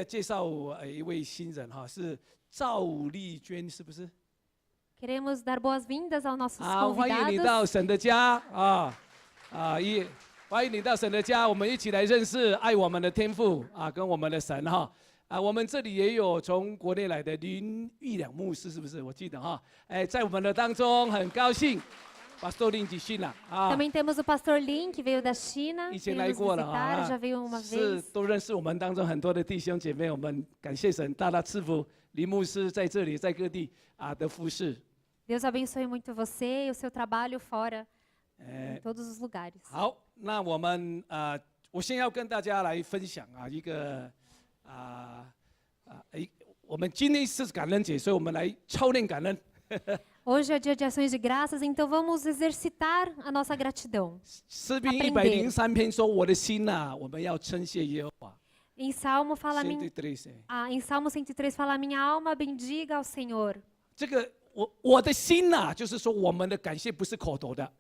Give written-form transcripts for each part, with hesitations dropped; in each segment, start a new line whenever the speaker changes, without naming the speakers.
介绍一位新人哈，是赵丽娟，是不是？
Queremos dar boas-vindas aos nossos
欢迎你到
convidados.
神的家欢迎你到神的家，我们一起来认识爱我们的天父跟我们的神哈我们这里也有从国内来的林玉良牧师，是不是？我记得哈，在我们的当中，很高兴。 Pastor Lin de China
Também temos o pastor Lin, que veio da China,
以前
veio
来
nos
过了
visitar, já veio uma
是
vez.
都认识我们当中很多的弟兄姐妹，我们感谢神，大大赐福林牧师在这里，在各地的服侍。
Deus abençoe muito você e o seu trabalho fora, em todos os lugares.
好，那我们我先要跟大家来分享一个我们今天是感恩节，所以我们来操练感恩。
Hoje é dia de ações de graças, então vamos exercitar a nossa gratidão.
诗篇103篇说：“我的心我们要称谢耶和华。”
Em Salmo fala em Salmo 103 fala: minha alma bendiga ao Senhor.
这个我的心就是说我们的感谢不是口头的。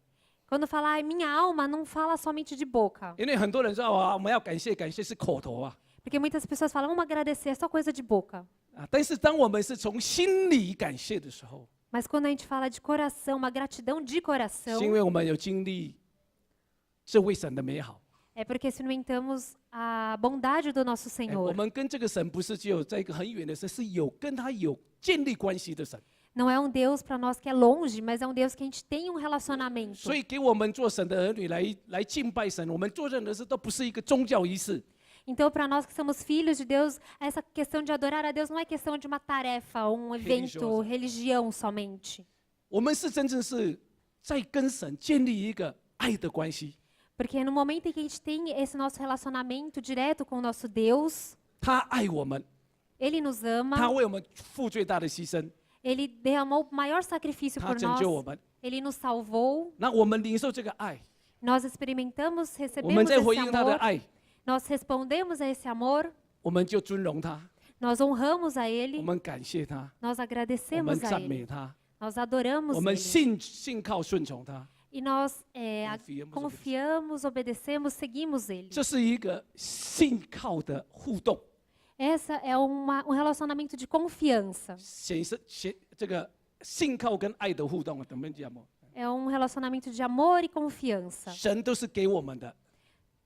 Quando fala minha alma, não fala somente de boca.
因为很多人说我们要感谢是口头
Porque muitas pessoas falam: vamos agradecer, é só coisa de boca.
但是当我们是从心里感谢的时候，
Mas quando a gente fala de coração, uma gratidão de coração,
是因为我们有经历这位神的美好。
é porque experimentamos a bondade do nosso
我
Senhor.
们跟这个神不是只有在一个很远的神，是有跟他有建立关系的神。
Não é um Deus para nós que é longe, mas é um Deus que a gente tem um relacionamento.
所以给我们做神的儿女来敬拜神，我们做任何事都不是一个宗教仪式。
Então, para nós que somos filhos de Deus, essa questão de adorar a Deus não é questão de uma tarefa, um evento, religião somente.
我们是真正是在跟神建立一个爱的关系。
Porque no momento em que a gente tem esse nosso relacionamento direto com o nosso Deus,
他爱我们，
Ele nos
他
ama,
为我们付最大的牺牲，
Ele derramou o maior sacrifício
他
por
拯
nós,
救我们。
Ele nos salvou,
那我们领受这个爱，
nós experimentamos,
我们
recebemos
在回
esse
应他的
amor,
爱，
nós respondemos a esse amor,
我们就尊荣他，
nós honramos a
我
Ele,
们感谢他，
nós
我们
agradecemos a
赞美
Ele,
他，
nós adoramos
我们
Ele.
信靠顺从他。
E nós
Confiamos,
confiamos, obedecemos, seguimos Ele.
这是一个信靠的互动，
Essa é relacionamento de confiança.
这个信靠跟爱的互动怎么讲吗？
É um relacionamento de amor e confiança.
神都是给我们的，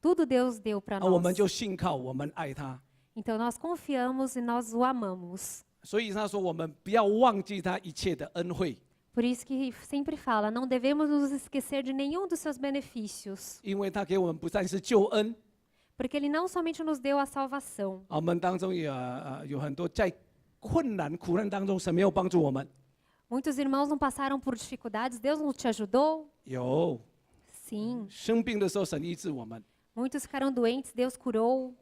Tudo Deus deu para
我们
nós.
就信靠，我们爱他。
Então nós confiamos e nós o amamos.
所以他说，我们不要忘记他一切的恩惠，
Por isso que sempre fala, não devemos nos esquecer de nenhum dos seus benefícios.
因为他给我们不但是救恩，
Porque Ele não somente nos deu a salvação.
我们当中也有很多在困难苦难当中，神没有帮助我们。
Muitos irmãos não passaram por dificuldades, Deus não te ajudou?
有
Sim.
生病的时候，神医治我们
Muitos ficaram doentes, Deus curou.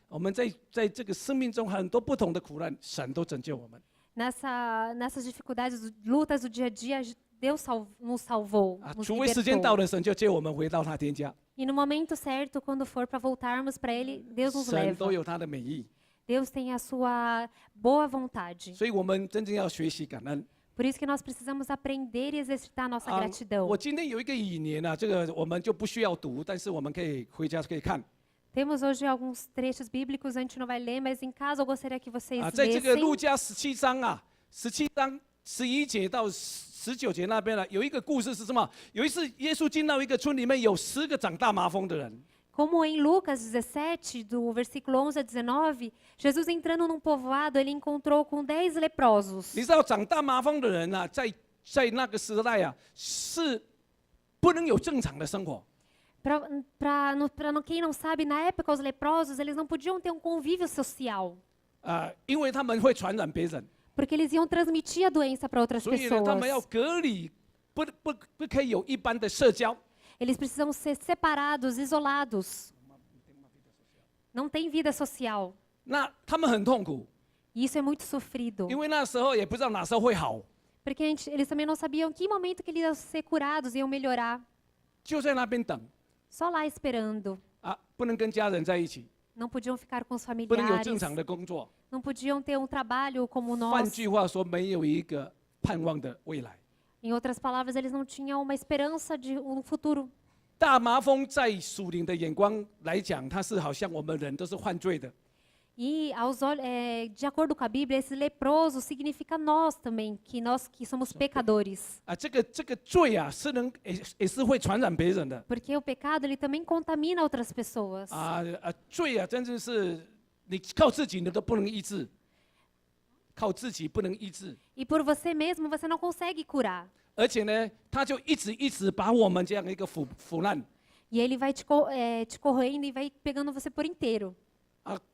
我们在这个生命中很多不同的苦难，神都拯救我们
Nessas dificuldades, lutas do dia a dia, Deus nos salvou, nos
除非时间到
libertou.
了，神就接我们回到他天家。
E no momento certo, quando for para voltarmos para Ele, Deus nos
神都
leva.
有他的美意，
Deus tem a sua boa vontade.
所以我们真正要学习感恩。
Por isso que nós precisamos aprender e exercitar a nossa gratidão.
我今天有一个引言这个我们就不需要读，但是我们可以回家可以看。
Temos hoje alguns trechos bíblicos, a gente não vai ler, mas em casa eu gostaria que vocês
在这个路
lessem.
加17章17章11节到19节那边有一个故事是什么？有一次耶稣进到一个村里面，有10个长大麻风的人。
Como em Lucas 17, do versículo 11 a 19, Jesus entrando num povoado, ele encontrou com 10 leprosos.
你知道长大麻风的人在那个时代是不能有正常的生活。
Quem não sabe, na época os leprosos eles não podiam ter um convívio social,
因为他们会传染别人，
porque eles iam transmitir a doença para outras
所以呢，他们要
pessoas.
隔离，不可以有一般的社交。
Eles precisam ser separados, isolados. Não tem vida social.
那他们很痛苦，
E isso é muito sofrido.
因为那时候也不知道哪时候会好，
Porque eles também não sabiam em que momento que eles iam ser curados, iam melhorar.
就在那边等
Só lá esperando.
不能跟家人在一起，
Não podiam ficar com os
不能有正
familiares.
常的工作。
Não podiam ter um trabalho como
换
nós.
句话说，没有一个盼望的未来。
Em outras palavras, eles não tinham uma esperança de um futuro.
大麻风在属灵的眼光来讲，它是好像我们人都是犯罪的。
E de acordo com a Bíblia, esse leproso significa nós também, nós que somos pecadores.
这个罪啊，也是会传染别人的。
Porque o pecado ele também contamina outras pessoas.
罪啊，真正是你靠自己你都不能医治，靠自己不能医治。
E por você mesmo você não consegue curar.
而且呢，他就一直把我们这样一个腐烂。
E ele vai te corroendo e vai pegando você por inteiro.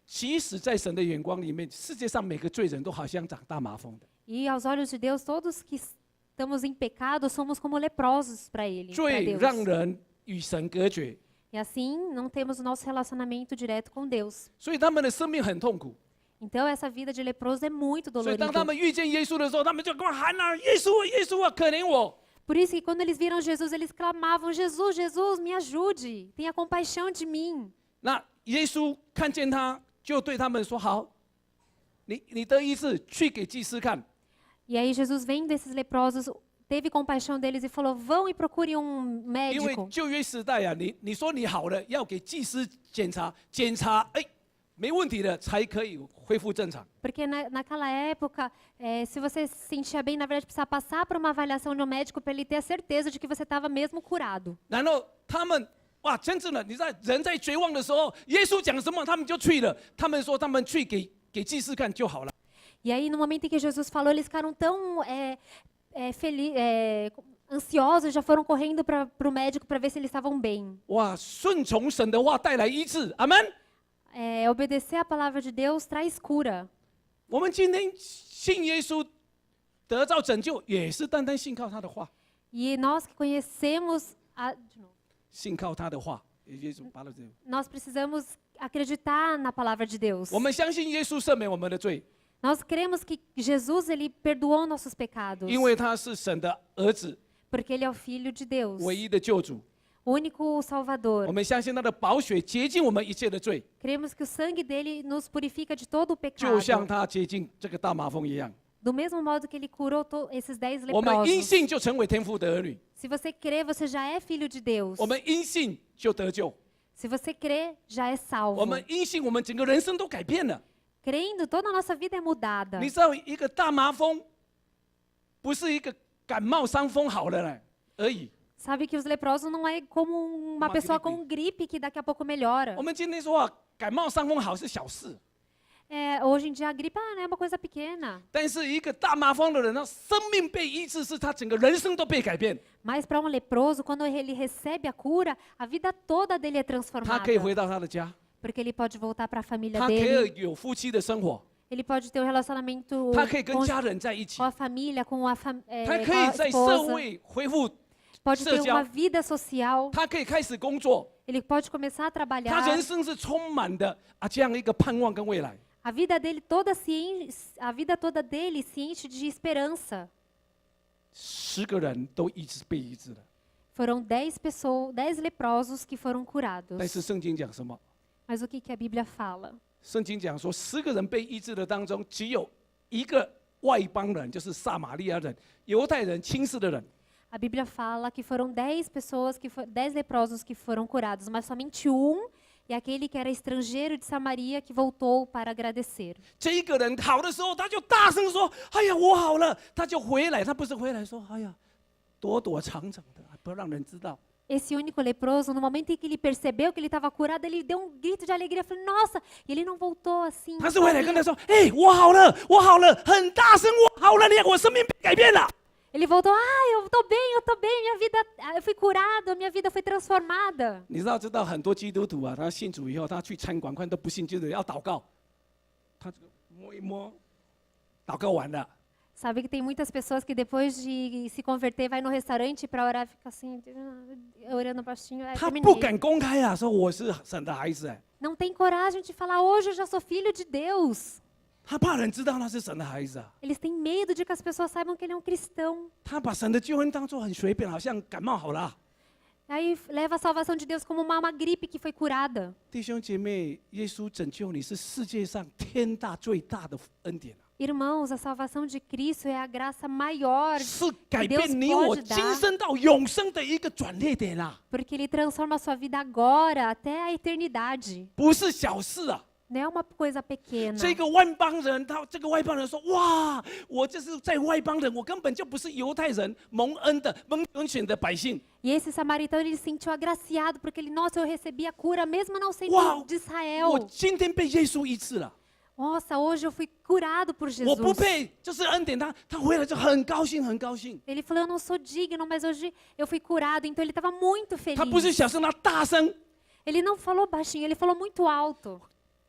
其实，在神的眼光里面，世界上每个罪人都好像长大麻风的。
E aos olhos de Deus, todos que estamos em pecado somos como leprosos para Ele.
罪让人与神隔绝，
E assim não temos o nosso relacionamento direto com Deus.
所以他们的生命很痛苦。
Então essa vida de leproso é muito
所以当
dolorida.
他们遇见耶稣的时候，他们就跟我喊啊：“耶稣啊，耶稣啊，可怜我！”
Por isso que quando eles viram Jesus, eles clamavam: Jesus, Jesus, me ajude, tenha compaixão de mim.
那耶稣看见他，就对他们说：“好，你得医治，去给祭司看。”
E aí Jesus, vendo esses leprosos, teve compaixão deles e falou: vão e procurem
因为
médico.
旧约时代啊，你说你好了，要给祭司检查，哎，没问题的才可以恢复正常。
Porque naquela época, se você se sentia bem, na verdade precisava passar por uma avaliação de um médico para ele ter a certeza de que você estava mesmo curado.
然后他们哇，真正的你在人在绝望的时候，耶稣讲什么，他们就去了。他们说他们去给祭司看就好了。
E aí, no momento em que Jesus falou, eles ficaram tão ansiosos, já foram correndo para o médico para ver se eles estavam bem.
哇，顺从神的话带来医治，阿门。
Obedecer a palavra de Deus traz cura.
我们今天信耶稣得到拯救，也是单单信靠他的话，
E nós que conhecemos,
信靠他的话。耶稣把了这个，
nós precisamos acreditar na palavra de Deus.
我们相信耶稣赦免我们的罪，
Nós cremos que Jesus ele perdoou nossos pecados,
因为他是神的儿子，
porque ele é o Filho de Deus,
唯一的救主。
o único Salvador.
我们相信他的宝血洁净我们一切的罪，
Cremos que o sangue dele nos purifica de todo o
就像
pecado.
他洁净这个大麻风一样。
Do mesmo modo que ele curou esses 10
我们因
leprosos.
信就成为天父的儿女，
Se você crê, você já é filho de Deus.
我们因信就得救，
Se você crê, já é
我
salvo.
们因信我们整个人生都改变了。
Crendo, toda a nossa vida é mudada.
你知道一个大麻风，不是一个感冒伤风好了呢而已。
Sabe que os leprosos não é como uma
Uma
pessoa
gripe.
com gripe que daqui a pouco melhora.
我们今天说啊，感冒伤风好是小事，
Hoje em dia a gripe não é uma coisa pequena.
但是一个大麻风的人，他生命被医治，是他整个人生都被改变，
Mas para um leproso, quando ele recebe a cura, a vida toda dele é
他
transformada.
可以回到他的家，
Porque ele pode voltar para a família
他可
dele.
以有夫妻的生活，
Ele pode ter um relacionamento
他可以跟
com
家人在一起
com，a família, com a
他可
com
以
a
在社
esposa.
会恢复，
Pode ter
社交。
uma vida social.
他可以开始工作，
Ele pode começar a
他
trabalhar.
人生是充满的这样一个盼望跟未来。
A vida dele toda a vida toda dele se enche de esperança.
10个人都一直被医治了，
Foram 10 leprosos que foram
但
curados.
是圣经讲什么？
Mas o que a Bíblia fala?
圣经讲说，10个人被医治的当中，只有一个外邦人，就是撒玛利亚人、犹太人轻视的人。
A Bíblia fala que foram 10 10 leprosos que foram curados, mas somente e aquele que era estrangeiro de Samaria que voltou para agradecer.
这一个人好的时候，他就大声说：“哎呀，我好了！”他就回来，他不是回来说：“哎呀，躲躲藏藏的，不要让人知道。”
Esse único leproso, no momento em que ele percebeu que ele estava curado, ele deu um grito de alegria, falou: "Nossa!" E ele não voltou assim.
他是回来跟他说：“哎，我好了，我好了！”很大声，我好了，你看我生命被改变了。
Ele voltou: eu tô bem, minha vida, eu fui curado, minha vida foi transformada.
你知道很多基督徒啊，他信主以后，他去餐馆看都不信，就是要祷告，他这个摸一摸，祷告完了，
Sabe que tem muitas pessoas que depois de se converter vai no restaurante para orar, fica assim, orando baixinho.
他
Terminei.
不敢公开啊，说我是神的孩子，哎，
Não tem coragem de falar: hoje eu já sou filho de Deus.
他怕人知道他是神的孩子啊，
Eles têm medo de que as pessoas saibam que ele é um cristão.
他把神的救恩当作很随便，好像感冒好了啊。
Aí leva a salvação de Deus como uma gripe que foi curada.
弟兄姐妹，耶稣拯救你是世界上天大最大的恩典啊，
Irmãos, a salvação de Cristo é a graça maior,
是改
Deus
变你我
pode
今
dar,
生到永生的一个转捩点啊，
porque Ele transforma a sua vida agora até a eternidade.
不是小事啊。
não é uma coisa pequena.
这个外邦人，这个外邦人说：“哇，我这是在外邦人，我根本就不是犹太人，蒙恩的、蒙拣选的百姓。
E esse samaritano ele se sentiu agraciado porque ele, nossa, eu recebi a cura mesmo não sendo
Uau,
de
我
Israel.
今天被耶稣医治了，
Nossa, hoje eu fui curado por
我不
Jesus.
配，就是恩典。他回来就很高兴，很高兴。
Ele falou, eu não sou digno, mas hoje eu fui curado. Então ele estava muito
他不是
feliz.
小声，他大声
Ele não falou baixinho, ele falou muito alto.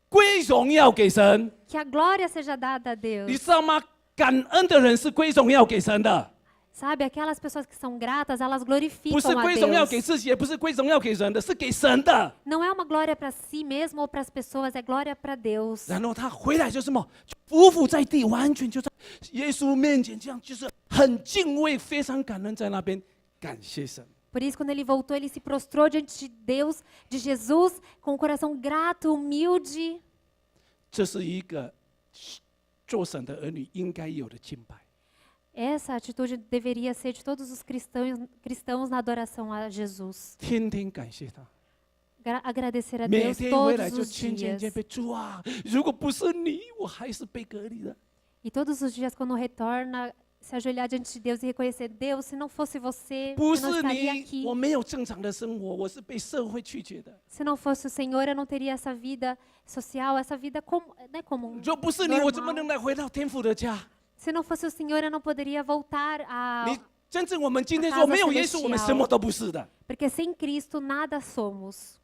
归荣耀给神。
Que a glória seja dada a
你
Deus.
知道吗？感恩的人是归荣耀给神的，
Sabe, aquelas pessoas que são gratas, elas
不是
glorificam a
归荣耀给
Deus.
自己，也不是归荣耀给人的，是给神的。
Não é uma glória para si mesmo ou para as pessoas, é glória para Deus.
然后他回来就什么，就匍匐在地，完全就在耶稣面前，这样就是很敬畏，非常感恩，在那边感谢神。
Por isso, quando ele voltou, ele se prostrou diante de Deus, de Jesus, com o coração grato, humilde.
这是一个做神的儿女应该有的敬拜。
Essa atitude deveria ser de todos os cristãos na adoração a Jesus.
天天感谢他，
Agradecer a
每
Deus
天回来
todos
就
os
谦谦
dias.
谦卑，主啊，如果不是你，我还是被隔离的。
E todos os dias, quando retorna, se ajoelhar diante de Deus e reconhecer, Deus, se não fosse você,
不
eu não
是
estaria
你，
aqui.
我没有正常的生活，我是被社会拒绝的。
Se não fosse o Senhor, eu não teria essa vida social, essa vida comum.
若不是你，我怎么能来回到天父的家？
Se não fosse o Senhor, eu não poderia voltar a...
你真正我们今天
a
说
casa
没有耶稣，我们
celestial.
什么都不是的。
Porque sem Cristo nada somos.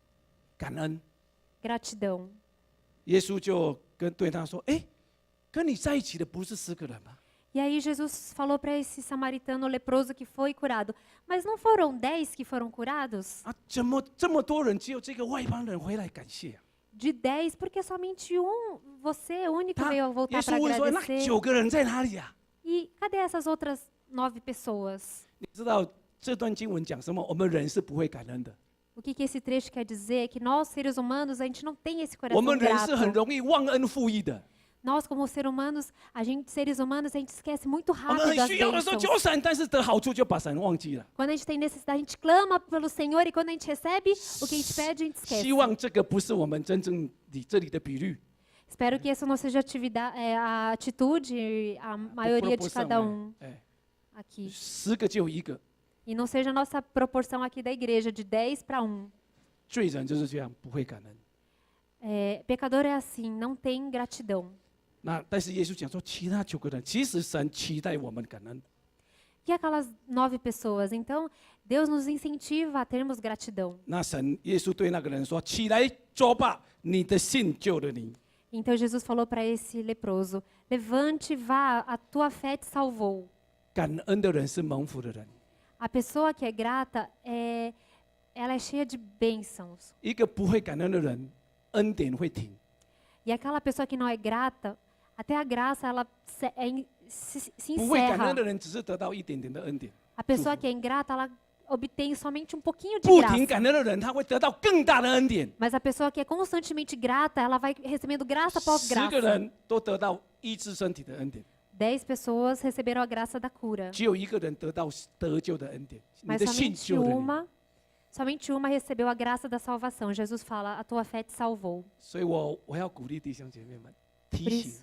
感恩，
Gratidão.
耶稣就对他说：“哎，跟你在一起的不是10个人吗？
E aí Jesus falou para esse samaritano leproso que foi curado, mas não foram 10 que foram curados?
啊，怎么这么多人，只有这个外邦人回来感谢啊？”
De 10, porque somente você, o único
他
veio
耶
voltar para
稣问说：“那
agradecer.
9个人在哪里啊
E cadê essas outras 9 pessoas?？”
你知道这段经文讲什么？我们人是不会感恩的，
O que esse trecho quer dizer é que nós, seres humanos, a gente não tem esse
我
coração
们人是很
grato.
容易忘恩负义的。
Nós, como seres humanos, seres humanos, a gente esquece muito
我们
rápido
很
as
需要的时候
bênçãos.
求神，但是得好处就把神忘记了。
Quando a gente tem necessidade, a gente clama pelo Senhor e quando a gente recebe o que a gente pede, a gente
希
esquece.
望这个不是我们真正这里的比率。
Espero que essa não seja a atitude, a maioria de cada
哎，
aqui.
10个就有1个，
E não seja a nossa proporção aqui da igreja, de 10 para 1.
罪人就是这样，不会感恩。
Pecador é assim, não tem gratidão.
那但是耶稣讲说，其他9个人，其实神期待我们感恩。
E aquelas 9 pessoas? Então, Deus nos incentiva a termos gratidão.
那耶稣对那个人说：“起来走吧，你的信救了你。”
Então Jesus falou para esse leproso: levante, vá, a tua fé te salvou.
感恩的人是蒙福的人。
A pessoa que é grata, ela é cheia de bênçãos.
一个不会感恩的人，恩典会停。
E aquela pessoa que não é grata, até a graça ela se
不会感恩
encerra.
的人，只是得到一点点的恩典。
A pessoa que é ingrata, ela obtém somente um pouquinho de
不停
graça.
感恩的人，他会得到更大的恩典。
Mas a pessoa que é constantemente grata, ela vai recebendo graça após
10个
graça.
人都得到医治身体的恩典，
10 pessoas receberam a graça da cura.
只有1个人得到得救的恩典。你
Mas
的信
somente
救了你。
somente uma recebeu a graça da salvação. Jesus fala: a tua fé te salvou.
所以我要鼓励弟兄姐妹们，提
Por
醒
isso,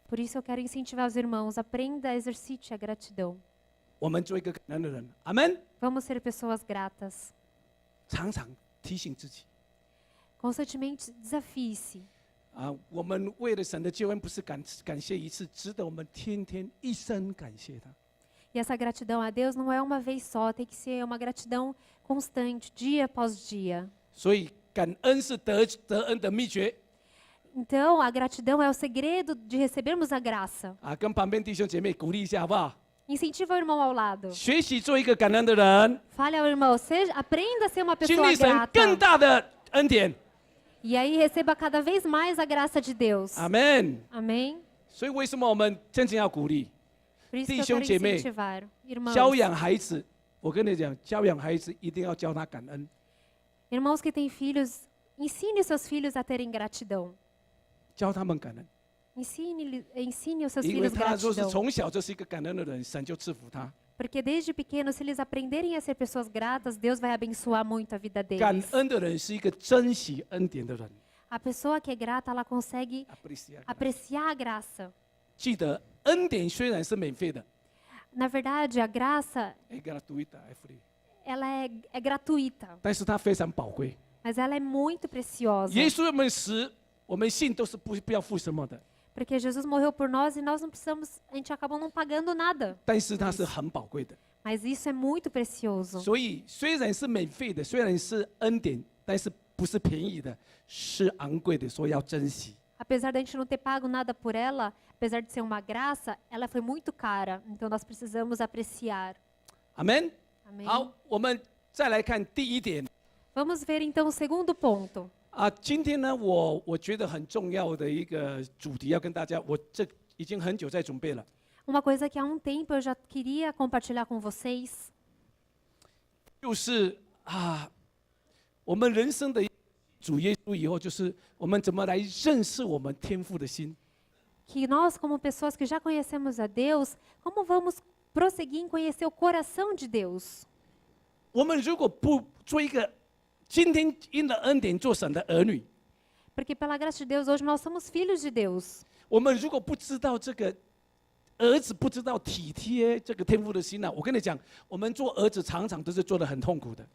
por isso eu quero incentivar os irmãos, aprenda, exercite a gratidão.
我们做一个感恩的人。阿门。
Vamos ser pessoas gratas.
常常提醒自己
Constantemente desafie-se.
啊，我们为了神的救恩，不是感谢一次，值得我们天天一生感谢他。
E essa gratidão a Deus não é uma vez só, tem que ser uma gratidão constante, dia após dia.
所以感恩是得恩的秘诀
Então, a gratidão é o segredo de recebermos a graça.
啊！跟旁边弟兄姐妹鼓励一下，好不好？
Incentiva o irmão ao lado.
学习做一个感恩的人，
Fale ao irmão, aprenda a ser uma
经
pessoa
历神
grata.
更大的恩典。
E aí receba cada vez mais a graça de Deus.
阿门。
Amém?
所以为什么我们真正要鼓励
Por isso que eu
弟兄
quero
姐妹，
incentivar. Irmãos,
教养孩子？我跟你讲，教养孩子一定要教他感恩。
irmãos que têm filhos, ensine seus filhos a terem gratidão.
教他们感恩，
Ensine os seus
因为
filhos
他若是
gratidão.
从小就是一个感恩的人，神就赐福他。
Porque desde pequeno, se eles aprenderem a ser pessoas gratas, Deus vai abençoar muito a vida
感
deles.
恩的人是一个珍惜恩典的人。
A pessoa que é grata, ela consegue
apreciar.
apreciar a graça.
记得恩典虽然是免费的，
Na verdade, a graça,
é gratuita, é free，
ela é gratuita,
但是它非常宝贵。
mas ela é muito preciosa.
耶稣为我们死，我们信都是不要付什么的，
Porque Jesus morreu por nós e nós não precisamos, a gente acabou não pagando nada.
但是它是很宝贵的。
Mas isso é muito precioso.
所以虽然是免费的，虽然是恩典，但是不是便宜的，是昂贵的，所以要珍惜。
Apesar da gente não ter pago nada por ela, apesar de ser uma graça, ela foi muito cara. Então nós precisamos apreciar.
阿门。
Amém?
好，我们再来看第一点
Vamos ver então o segundo ponto.
啊。今天呢，我觉得很重要的一个主题要跟大家，我这已经很久在准备了，
Uma coisa que há um tempo eu já queria compartilhar com vocês
就是啊，我们人生的主耶稣以后，就是我们怎么来认识我们天父的心。
que nós, como pessoas que já conhecemos a Deus, como vamos prosseguir em conhecer o coração de Deus?
我们如果不做一个今天因了恩典做神的儿女，
Porque pela graça de Deus hoje nós somos filhos de Deus.
我们如果不知道这个儿子不知道体贴这个天父的心呢、我跟你讲，我们做儿子常常都是做得很痛苦的。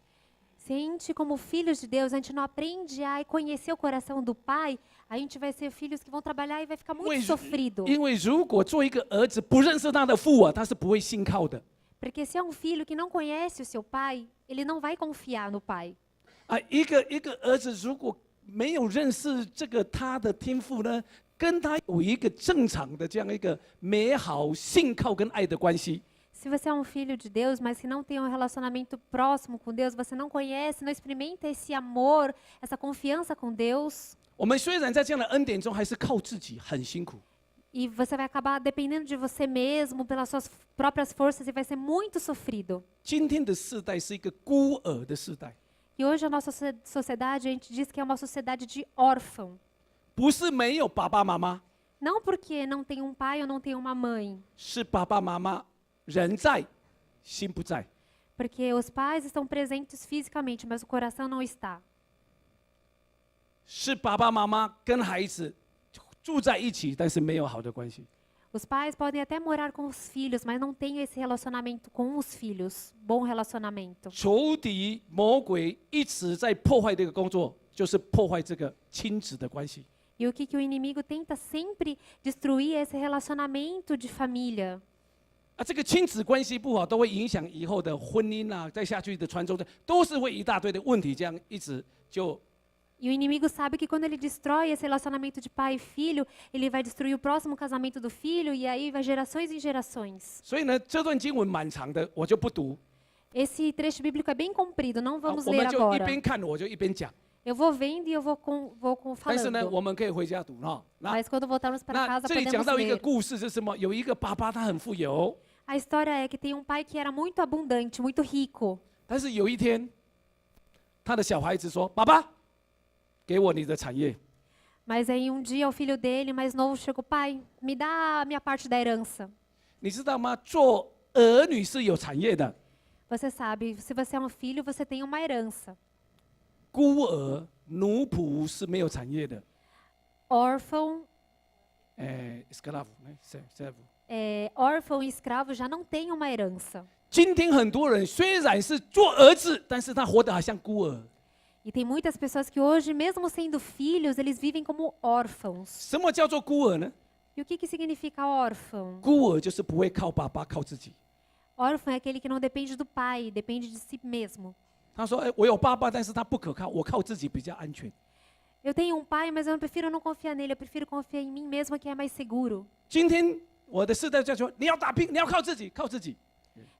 Se a gente, como filhos de Deus, a gente não aprende a conhecer o coração do Pai, a gente vai ser filhos que vão trabalhar e vai ficar muito sofrido.
因为如果做一个儿子不认识他的父啊，他是不会信靠的。
Porque se é um filho que não conhece o seu pai, ele não vai confiar no pai.
啊，一个儿子如果没有认识这个他的天父呢，跟他有一个正常的这样一个美好信靠跟爱的关系，
Se você é um filho de Deus, mas que não tem um relacionamento próximo com Deus, você não conhece, não experimenta esse amor, essa confiança com Deus,
我们虽然在这样的恩典中，还是靠自己，很辛苦。
e você vai acabar dependendo de você mesmo, pelas suas próprias forças, e vai ser muito sofrido.
今天的世代是一个孤儿的世代，
E hoje a nossa sociedade, a gente diz que é uma sociedade de órfão.
不是没有爸爸妈妈，
Não porque não tem um pai ou não tem uma mãe,
是爸爸妈妈人在，心不在。
porque os pais estão presentes fisicamente, mas o coração não está.
是爸爸妈妈跟孩子住在一起，但是没有好的关系。
Os pais podem até morar com os filhos, mas não têm esse relacionamento com os filhos, bom relacionamento.
仇敌魔鬼一直在破坏这个工作，就是破坏这个亲子的关系。
E o que o inimigo tenta sempre destruir é esse relacionamento de família.
啊，这个亲子关系不好，都会影响以后的婚姻啊，再下去的传宗的，都是会一大堆的问题，这样一直就
E o inimigo sabe que quando ele destrói esse relacionamento de pai e filho, ele vai destruir o próximo casamento do filho e aí vai gerações em gerações.
所以呢，这段经文蛮长的，我就不读。
Esse trecho bíblico é bem comprido, não
啊
vamos
我
ler
们就一
agora.
边看我就一边讲。
Eu vou vendo e eu vou
但是呢，
falando.
我们可以回家读哈。那
Mas quando voltarmos para
那
casa
这里讲
podemos
到一个
ler.
故事是什么？有一个爸爸他很富有，
A história é que tem um pai que era muito abundante, muito rico.
但是有一天，他的小孩子说：“爸爸，给我你的产业。”
Mas aí um dia o filho dele, mais novo, chegou: pai, me dá a minha parte da herança.
你知道吗？做儿女是有产业的，
Você sabe, se você é um filho, você tem uma herança.
孤儿奴仆是没有产业的。
Órfão,
escravo，servo。
órfão e escravo já não tem uma herança.
今天很多人虽然是做儿子，但是他活得好像孤儿。
E tem muitas pessoas que hoje, mesmo sendo filhos, eles vivem como órfãos.
什么叫做孤儿呢？
E o que significa órfão?
孤儿就是不会靠爸爸，靠自己。
Órfão é aquele que não depende do pai, depende de si mesmo.
他说：“我有爸爸，但是他不可靠，我靠自己比较安全。”
Eu tenho um pai, mas eu prefiro não confiar nele, eu prefiro confiar em mim mesma, que é mais seguro.
今天我的世代在说：“你要打拼，你要靠自己，靠自己。”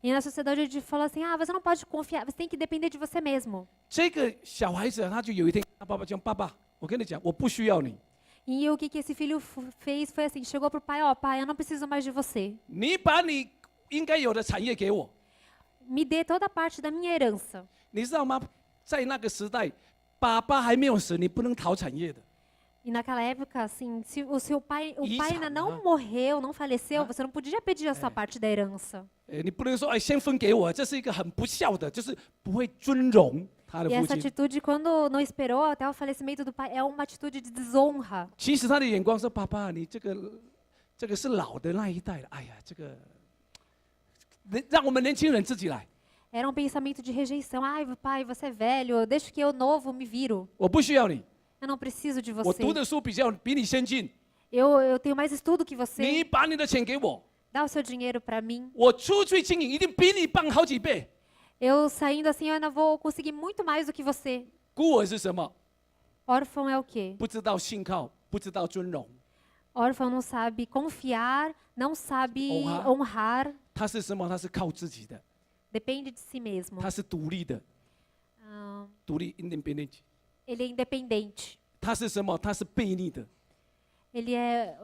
E na sociedade a gente fala assim, você não pode confiar, você tem que depender de você mesmo.
这个小孩子他就有一天，他爸爸讲：“爸爸，我跟你讲，我不需要你，
E o que esse filho fez foi assim, chegou pro pai, pai, eu não preciso mais de você.
你把你应该有的产业给我。”
Me dê toda a parte da minha herança.
你知道吗？在那个时代，爸爸还没有死，你不能讨产业的。
E naquela época, assim, se o seu pai, o pai ainda
Isso,
não morreu, não faleceu, você não podia pedir a sua parte da herança.
你不能说先分给我，这是一个很不孝的，就是不会尊荣他的
E
父
essa
亲。
atitude, quando não esperou até o falecimento do pai, é uma atitude de desonra.
其实他的眼光说：“爸爸，你这个是老的那一代了，哎呀，这个让我们年轻人自己来，
Era um pensamento de rejeição. Ai, pai, você é velho, deixa que eu novo me viro.
我不需要你，
Eu não preciso de
我
você.
读的书比你先进，
Eu tenho mais estudo que
你
você.
把你的钱给我，
Dá o seu dinheiro para mim.
我出去经营一定比你棒好几倍。
Eu saindo assim, eu ainda vou conseguir muito mais do que você.
孤儿是什么？
Órfão é o quê?
不知道信靠，不知道尊荣，
Órfão não sabe confiar, não sabe
Honrar.
honrar,
他是什么？他是靠自己的，
depende de si mesmo.
他是独立的，
Ah,
独立 independent。
ele é independente.
他是什么？他是悖逆的
Ele é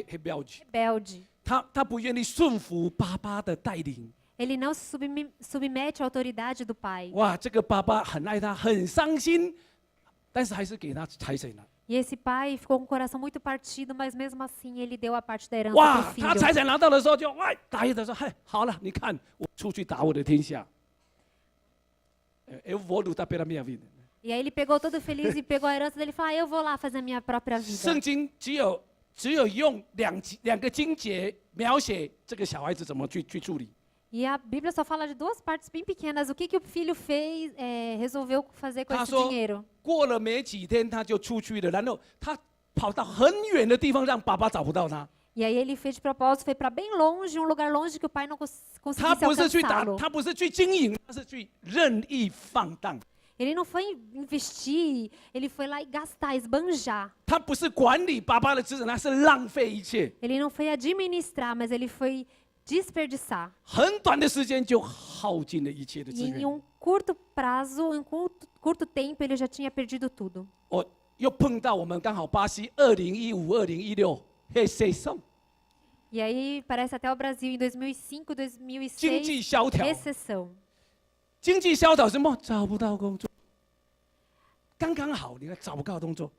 ，rebelde。
rebelde.
他不愿意顺服爸爸的带领。
Ele não se submete à autoridade do pai.
哇，这个爸爸很爱他，很伤心，但是还是给他财产了。
E esse pai ficou com o coração muito partido, mas mesmo assim ele deu a parte da herança
哇
para o，
他
filho.
财产拿到的时候就哇答应他说：“嗨，好了，你看我出去打我的天下。” Eu vou lutar pela minha vida。
E aí ele pegou todo feliz e pegou a herança dele e falou: eu vou lá fazer a minha própria vida.
圣经只有用两个经节描写这个小孩子怎么去处理。
E a Bíblia só fala de duas partes bem pequenas. O que o filho fez, resolveu fazer com esse
他说
dinheiro?
过了没几天他就出去了，然后他跑到很远的地方，让爸爸找不到他。
E aí ele fez de propósito, foi para bem longe, um lugar longe que o pai não
他
conseguisse
不是去打，
alcançá-lo.
他不是去经营，他是去任意放荡。
Ele não foi investir, ele foi lá e gastar, esbanjar.
他不是管理爸爸的资产，他是浪费一切。
Ele não foi administrar, mas ele foi desperdiçar.
很短的时间就耗尽了一切的资
E
源
em。um curto prazo, em um curto tempo, ele já tinha perdido tudo.
我又碰到我们刚好巴西2015、2016黑谁送
E aí parece até o Brasil em 2005,
经济
2006,
萧条，
recessão.
经济萧条什么？找不到工作，刚刚好，你看找不到工作。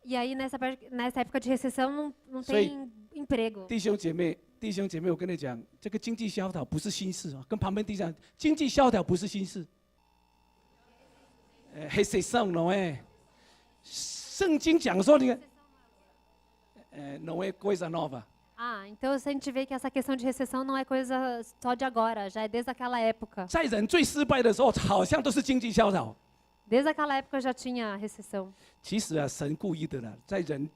E aí nessa época de recessão não
Sei.
tem emprego.
弟兄姐妹，我跟你讲，这个经济萧条不是新事啊，跟旁边弟兄讲，经济萧条不是新事。黑谁送了哎？圣经讲说，你看，não é coisa nova。
Ah, então a gente vê que essa questão de recessão não é coisa só de agora, já é desde aquela época.
在人最失败的时候，好像都是经济萧条。
Desde aquela época já tinha recessão.
其实啊，神故意的啦，在人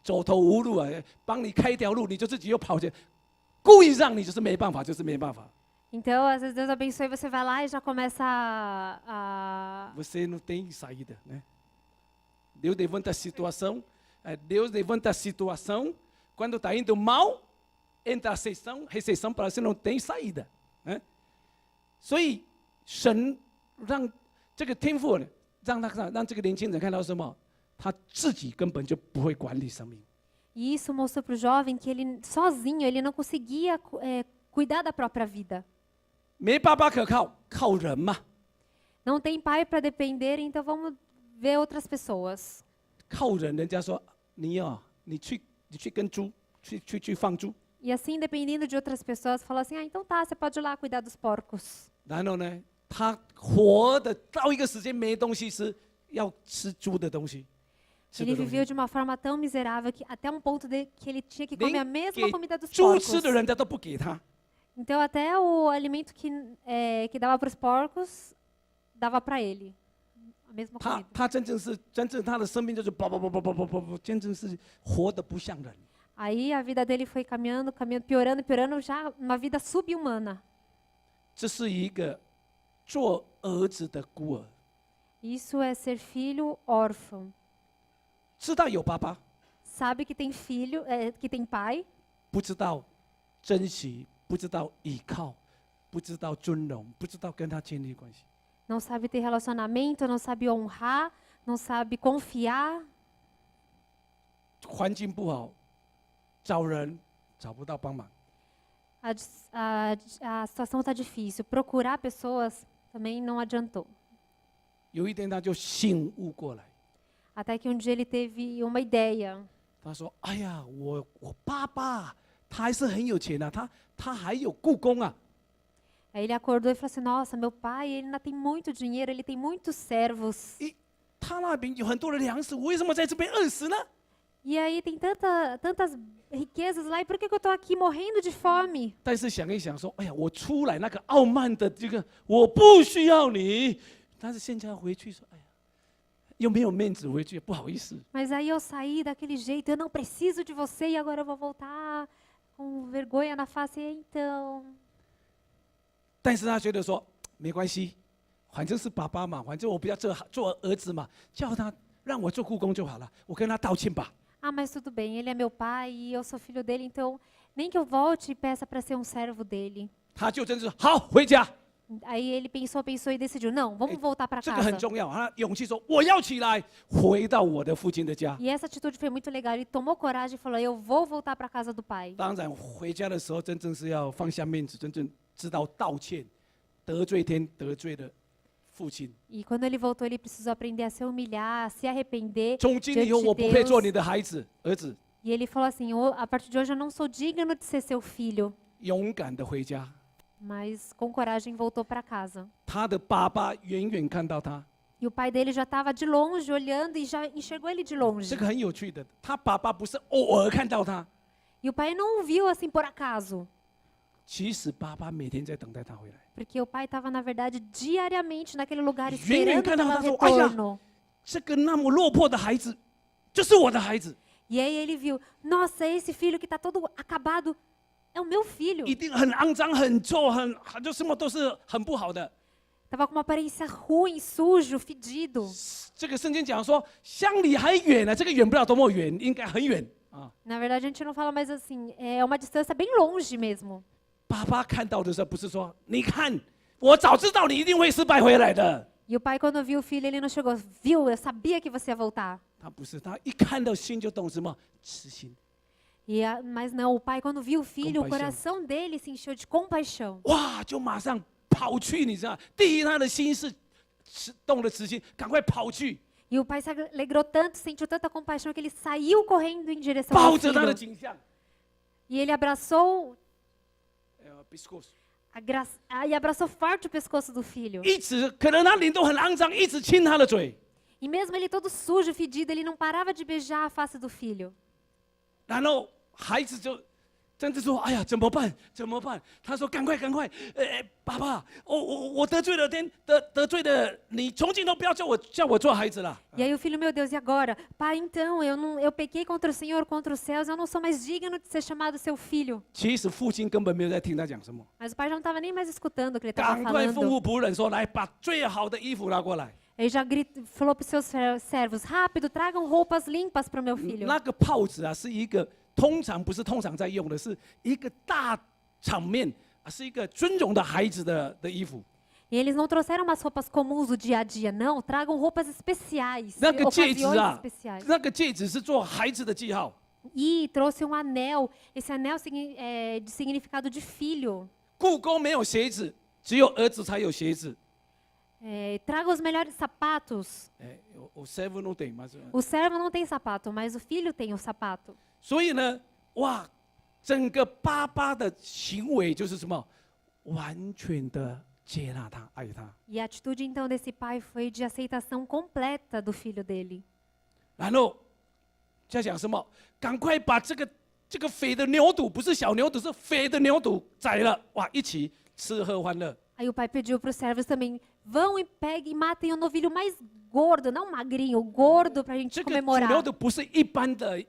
走投无路啊，帮你开一条路，你就自己又跑去，故意让你就是没办法，就是没办法。
Então, às vezes Deus abençoe, você vai lá e já começa a
Você não tem saída, né? Deus levanta a situação, Deus levanta a situação. Quando está indo mal, entra a recessão para você não tem saída, né? 所以神让这个天父呢，让这个年轻人看到什么？他自己根本就不会管理生命。
E isso mostrou para o jovem que ele sozinho ele não conseguia cuidar da própria vida.
没爸爸可靠，靠人嘛。
Não tem pai para depender, então vamos ver outras pessoas.
靠人，人家说你去跟猪去放猪，
E assim, dependendo de outras pessoas, falou assim: ah, então tá, você pode ir lá cuidar dos porcos.
然后呢，他活的到一个时间没东西吃，要吃猪的东西。吃
Ele
的东
viveu
西
de uma forma tão miserável que até um ponto que ele tinha que comer a
连
mesma
给
comida dos
猪
porcos.
吃的人家都不给他。
Então até o alimento que dava para os porcos dava para ele. A mesma
他
comida.
他真正他的生命就是不，真正是活得不像人。
Aí a vida dele foi caminhando, piorando, já uma vida sub-humana.
这是一个做儿子的孤儿，
Isso é ser filho órfão.
知道有爸爸，
Sabe que tem filho, que tem pai,
不知道珍惜，不知道依靠，不知道尊荣，不知道跟他建立关系。
não sabe ter relacionamento, não sabe honrar, não sabe confiar.
环境不好，找人找不到帮忙。
A situação está difícil. Procurar pessoas também não adiantou.
有一天他就醒悟过来，
Até que um dia ele teve uma ideia.
他说：“哎呀，我爸爸他还是很有钱啊，他还有故宫啊。
Aí ele acordou e falou assim: nossa, meu pai, ele ainda tem muito dinheiro, ele tem muitos servos.
他那边有很多的粮食，我为什么在这边饿死呢？
E aí tem tantas riquezas lá, e por que que eu estou aqui morrendo de fome?
但是想一想说，哎呀，我出来那个傲慢的这个，我不需要你。但是现在回去说，哎呀，又没有面子回去，不好意思。
Mas aí eu saí daquele jeito, eu não preciso de você e agora eu vou voltar com vergonha na face. E então,
但是他觉得说没关系，反正是爸爸嘛，反正我不要做儿子嘛，叫他让我做雇工就好了，我跟他道歉吧。
ah, mas tudo bem, ele é meu pai e eu sou filho dele, então nem que eu volte e peça para ser um servo dele.
他就真是好回家，
Aí ele pensou e decidiu, não, vamos voltar para
这个
casa.
很重要。他勇气说我要起来，回到我的父亲的家。
E essa atitude foi muito legal. Ele tomou coragem e falou: eu vou voltar para a casa do pai.
当然回家的时候，真正是要放下面子，真正知道道歉，得罪天得罪了父亲。
E quando ele voltou, ele precisou aprender a se humilhar, a se arrepender
从今以后，
diante
我
de
不配做
Deus.
你的孩子、儿子。
E ele falou assim: a partir de hoje eu não sou digno de ser seu filho.
勇敢的回家。
Mas com coragem voltou para casa.
他的爸爸远远看到他，
E o pai dele já estava de longe olhando e já enxergou ele de longe.
这个很有趣的。他爸爸不是偶尔看到他，
E o pai não o viu assim por acaso.
其实爸爸每天在等待他回来。
Porque o pai estava, na verdade, diariamente naquele lugar
远远
esperando
看到
pelo
他说：“哎呀，
retorno.
这个那么落魄的孩子，就是我的孩子，
E aí ele viu: nossa, esse filho que está todo acabado é o meu filho.
一定很肮脏、很臭、就什么都是很不好的。”
Tava com uma aparência ruim, sujo, fedido.
这个圣经讲说，乡里还远呢，这个远不了多么远，应该很远啊。
Na verdade, a gente não fala mais assim, é uma distância bem longe mesmo.
爸爸看到的时候，不是说你看，我早知道你一定会失败回来的。
E o pai, quando viu o filho, ele não chegou, viu, eu sabia que você ia voltar.
他不是，他一看到心就懂什么慈心。
Mas não, o pai, quando viu o filho, o
Compaixão.
coração dele se encheu de compaixão.
哇，就马上跑去，你知道？第一，他的心是动了慈心，赶快跑去，
E o pai se alegrou tanto, sentiu tanta compaixão que ele saiu correndo em direção
抱
ao
着他的
filho.
景象，
E ele abraçou,
pescoço，
e abraçou forte o pescoço do filho.
一直可能他脸都很肮脏，一直亲他的嘴，
E mesmo ele todo sujo, fedido, ele não parava de beijar a face do filho.
然后孩子就真的说：“哎呀，怎么办？怎么办？”他说：“赶快，赶快！爸爸，我得罪了天，得罪了你，从今都不要叫我做孩子了。”
E aí o filho, meu Deus, e agora? Pai, então, eu pequei contra o Senhor, contra os céus, eu não sou mais digno de ser chamado seu filho.
其实父亲根本没有在听他讲什么，
Mas o pai já não estava nem mais escutando o que ele estava
赶快吩
falando.
咐仆人说：“来，把最好的衣服拿过来。”
Ele já falou para os seus servos, rápido, tragam roupas limpas para o meu filho.
那个袍子啊，是一个不是通常在用的，是一个大场面啊，是一个尊荣的孩子的衣服。
E eles não trouxeram umas roupas comuns do dia a dia, não. Tragam roupas especiais,
那个戒指
ocasiões
啊
especiais.，
那个戒指是做孩子的记号。
E trouxe um anel. Esse anel é de significado de filho.
故宫没有鞋子，只有儿子才有鞋子。
Traga os melhores sapatos.
我 servo não tem，mas
O servo não tem sapato, mas o filho tem o sapato.
所以呢，哇，整个爸爸的行为就是什么，完全的接纳他，爱他。
E a atitude então desse pai foi de aceitação completa do filho dele.
然后在讲什么？赶快把这个肥的牛肚，不是小牛肚，是肥的牛肚宰了，哇，一起吃喝欢乐。
Aí o pai pediu para os servos também, vão e peguem e matem o novilho mais gordo, não magrinho, gordo para a gente
这个煮牛
comemorar.
肚不是一般的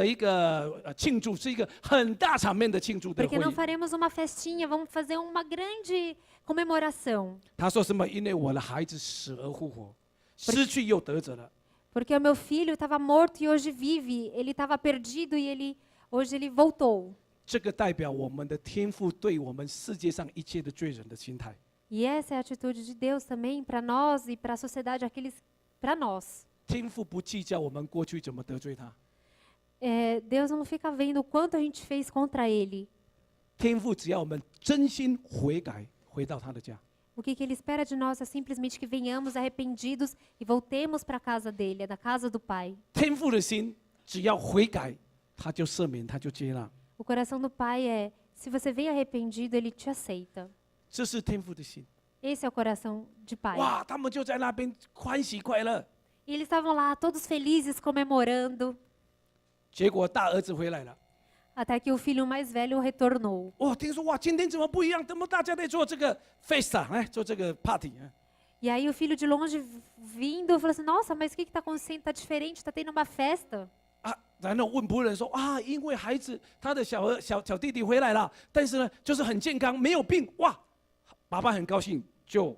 一个庆祝，是一个很大场面的庆祝的
Porque
会
não
议。
faremos uma festinha, vamos fazer uma grande comemoração.
他说什么？因为我的孩子死而复活，失去又得着了。
Porque o meu filho estava morto e hoje vive. Ele estava perdido e hoje ele voltou.
这个代表我们的天父对我们世界上一切的罪人的心态。
E essa é a atitude de Deus também para nós e para a sociedade, para nós.
天父不计较我们过去怎么得罪他，
Deus não fica vendo o quanto a gente fez contra Ele.
天父只要我们真心悔改，回到他的家。
O que Ele espera de nós é simplesmente que venhamos arrependidos e voltemos para a casa dele, da casa do Pai.
天父的心只要悔改，他就赦免，他就接纳。
O coração do Pai é, se você vem arrependido, Ele te aceita.
这是天父的心。
Esse é o coração de pai.
哇，他们就在那边欢喜快乐。
E eles estavam lá todos felizes comemorando,
结果大儿子回来了，
até que o filho mais velho retornou.
哦，听说哇，今天怎么不一样？怎么大家在做这个 festa， 哎，做这个 party 啊？
E aí o filho de longe vindo falou assim: Nossa, mas o que está acontecendo? Está diferente, está tendo uma festa.
啊，然后问仆人说啊，因为孩子他的小弟弟回来了，但是呢，就是很健康，没有病，哇，爸爸很高兴，就